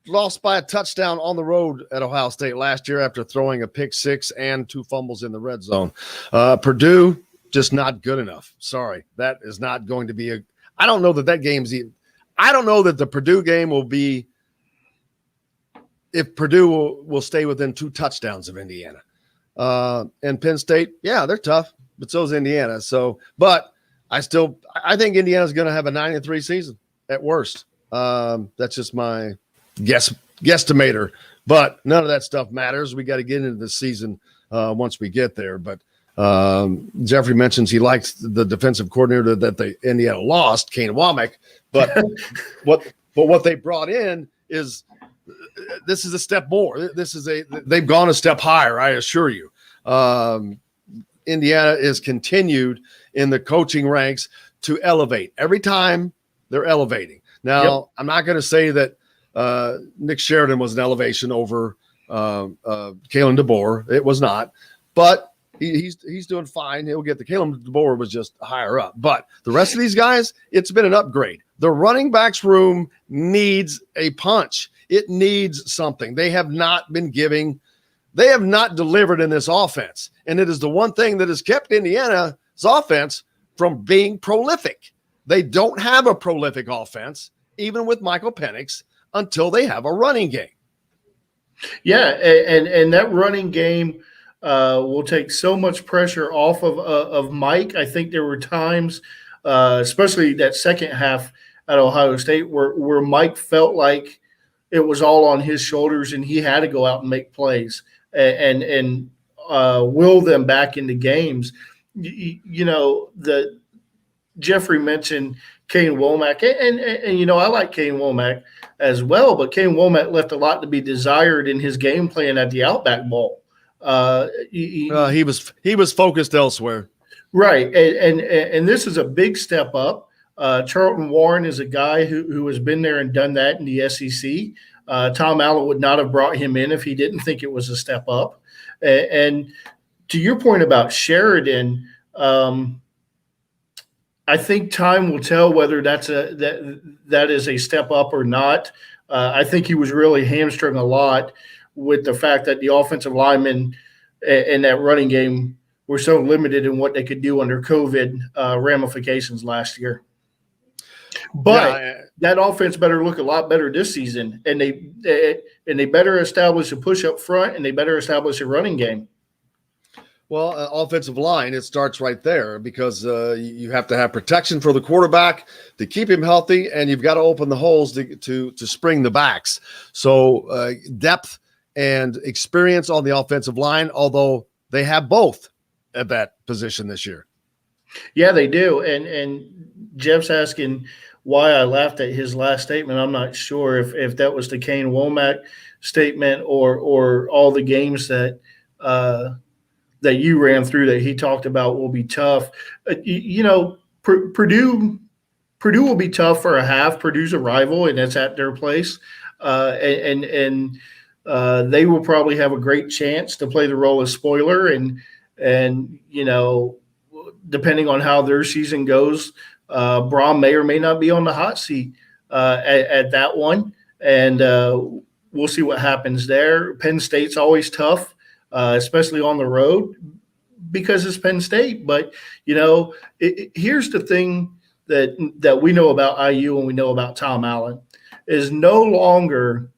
Lost by a touchdown on the road at Ohio State last year after throwing a pick 6 and 2 fumbles in the red zone. Purdue, just not good enough. Sorry. That is not going to be I don't know that I don't know that the Purdue game will be if Purdue will stay within 2 touchdowns of Indiana. And Penn State, yeah, they're tough, but so is Indiana. But I think Indiana's going to have a 9-3 season at worst. That's just my guesstimator, but none of that stuff matters. We got to get into the season once we get there. But Jeffrey mentions he likes the defensive coordinator that Indiana lost, Kane Womack, but what they brought in is this is a step more. They've gone a step higher, I assure you. Indiana is continued in the coaching ranks to elevate. Every time they're elevating. Now, yep. I'm not going to say that Nick Sheridan was an elevation over Kalen DeBoer. It was not, but he's doing fine. He'll get Kalen DeBoer was just higher up, but the rest of these guys, it's been an upgrade. The running backs room needs a punch. It needs something. They have not delivered in this offense. And it is the one thing that has kept Indiana's offense from being prolific. They don't have a prolific offense, even with Michael Penix, until they have a running game. Yeah, and that running game will take so much pressure off of Mike. I think there were times, especially that second half at Ohio State, where Mike felt like it was all on his shoulders and he had to go out and make plays and will them back into games. Jeffrey mentioned Kane Womack, and I like Kane Womack as well, but Kane Womack left a lot to be desired in his game plan at the Outback Bowl. He was focused elsewhere, right? And this is a big step up. Charlton Warren is a guy who has been there and done that in the SEC. Tom Allen would not have brought him in if he didn't think it was a step up. And to your point about Sheridan, I think time will tell whether that is a step up or not. I think he was really hamstrung a lot with the fact that the offensive linemen and that running game were so limited in what they could do under COVID ramifications last year. But that offense better look a lot better this season, and they better establish a push up front, and they better establish a running game. Well, offensive line, it starts right there because you have to have protection for the quarterback to keep him healthy, and you've got to open the holes to spring the backs. So depth and experience on the offensive line, although they have both at that position this year. Yeah, they do. And Jeff's asking why I laughed at his last statement. I'm not sure if that was the Kane Womack statement or all the games that you ran through that he talked about will be tough. Purdue will be tough for a half. Purdue's a rival, and that's at their place. And they will probably have a great chance to play the role of spoiler. And depending on how their season goes, Braun may or may not be on the hot seat at that one. And we'll see what happens there. Penn State's always tough. Especially on the road because it's Penn State. But, here's the thing that we know about IU and we know about Tom Allen is no longer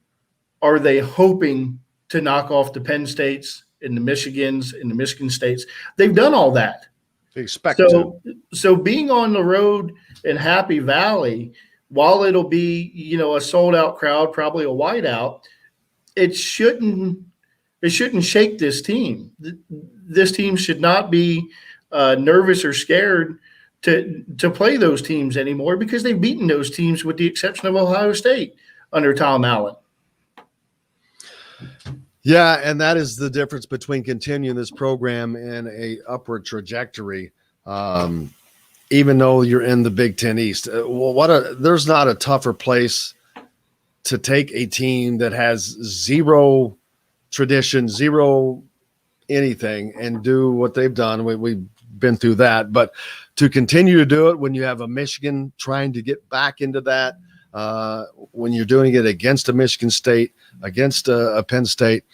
are they hoping to knock off the Penn States and the Michigans and the Michigan States. They've done all that. They expect so being on the road in Happy Valley, while it'll be, a sold-out crowd, probably a whiteout, it shouldn't shake this team. This team should not be nervous or scared to play those teams anymore because they've beaten those teams with the exception of Ohio State under Tom Allen. Yeah, and that is the difference between continuing this program in a upward trajectory, even though you're in the Big Ten East. There's not a tougher place to take a team that has zero tradition, zero anything, and do what they've done. We've been through that, but to continue to do it when you have a Michigan trying to get back into that, when you're doing it against a Michigan State, against a Penn State,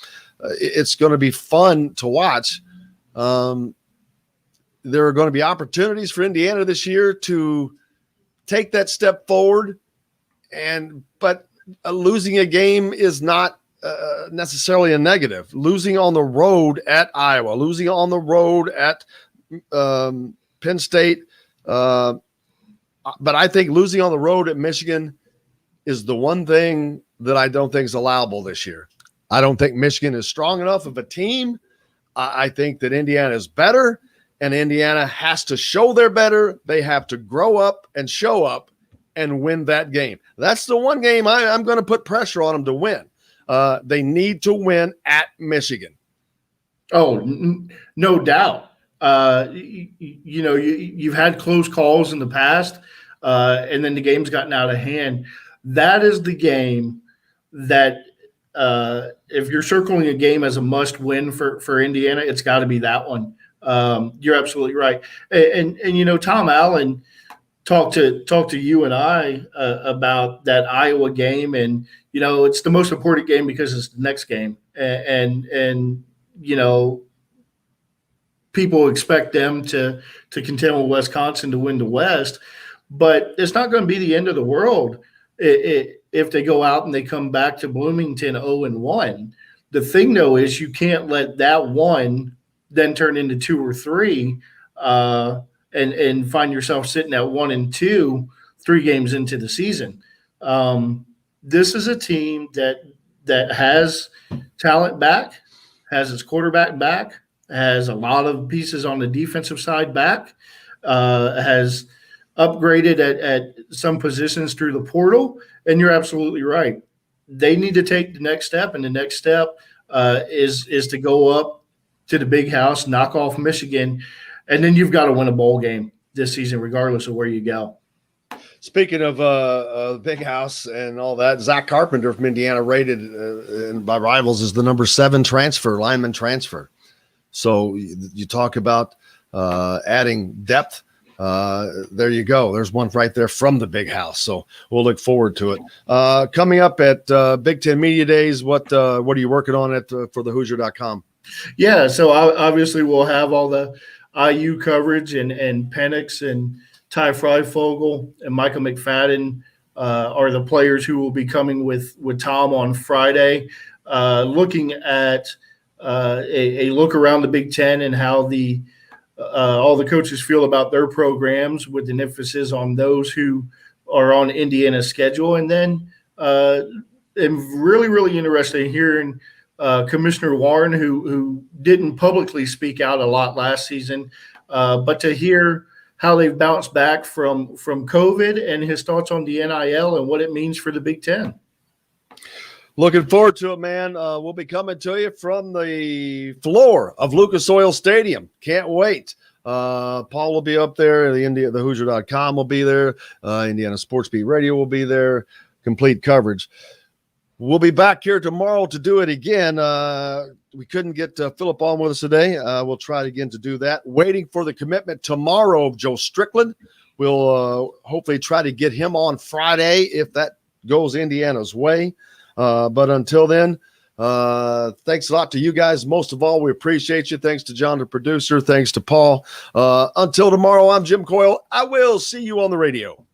it's going to be fun to watch. There are going to be opportunities for Indiana this year to take that step forward, but losing a game is not necessarily a negative. Losing on the road at Iowa, losing on the road at Penn State, but I think losing on the road at Michigan is the one thing that I don't think is allowable this year. I don't think Michigan is strong enough of a team. I think that Indiana is better, and Indiana has to show they're better. They have to grow up and show up and win that game. That's the one game I'm going to put pressure on them to win. They need to win at Michigan. Oh, no doubt. You've had close calls in the past, and then the game's gotten out of hand. That is the game that if you're circling a game as a must-win for Indiana, it's got to be that one. You're absolutely right. And Tom Allen talked to you and I about that Iowa game, and it's the most important game because it's the next game, and people expect them to contend with Wisconsin to win the West, but it's not going to be the end of the world if they go out and they come back to Bloomington 0-1. The thing though is you can't let that one then turn into 2 or 3. And find yourself sitting at 1-2, 3 games into the season. This is a team that has talent back, has its quarterback back, has a lot of pieces on the defensive side back, has upgraded at some positions through the portal. And you're absolutely right. They need to take the next step, and the next step is to go up to the Big House, knock off Michigan. And then you've got to win a bowl game this season, regardless of where you go. Speaking of Big House and all that, Zach Carpenter from Indiana rated by Rivals as the number 7 lineman transfer. So you talk about adding depth. There you go. There's one right there from the Big House. So we'll look forward to it. Coming up at Big Ten Media Days, what are you working on for the Hoosier.com? Yeah, so obviously we'll have all the IU coverage and Penix and Ty Freifogel and Michael McFadden are the players who will be coming with Tom on Friday, looking at a look around the Big Ten and how all the coaches feel about their programs, with an emphasis on those who are on Indiana's schedule. And then I'm really, really interested in hearing Commissioner Warren, who didn't publicly speak out a lot last season, but to hear how they've bounced back from COVID and his thoughts on the NIL and what it means for the Big Ten. Looking forward to it, man. We'll be coming to you from the floor of Lucas Oil Stadium. Can't wait. Paul will be up there. The Hoosier.com will be there. Indiana Sports Beat Radio will be there. Complete coverage. We'll be back here tomorrow to do it again. We couldn't get Philip on with us today. We'll try again to do that. Waiting for the commitment tomorrow of Joe Strickland. We'll hopefully try to get him on Friday if that goes Indiana's way. But until then, thanks a lot to you guys. Most of all, we appreciate you. Thanks to John, the producer. Thanks to Paul. Until tomorrow, I'm Jim Coyle. I will see you on the radio.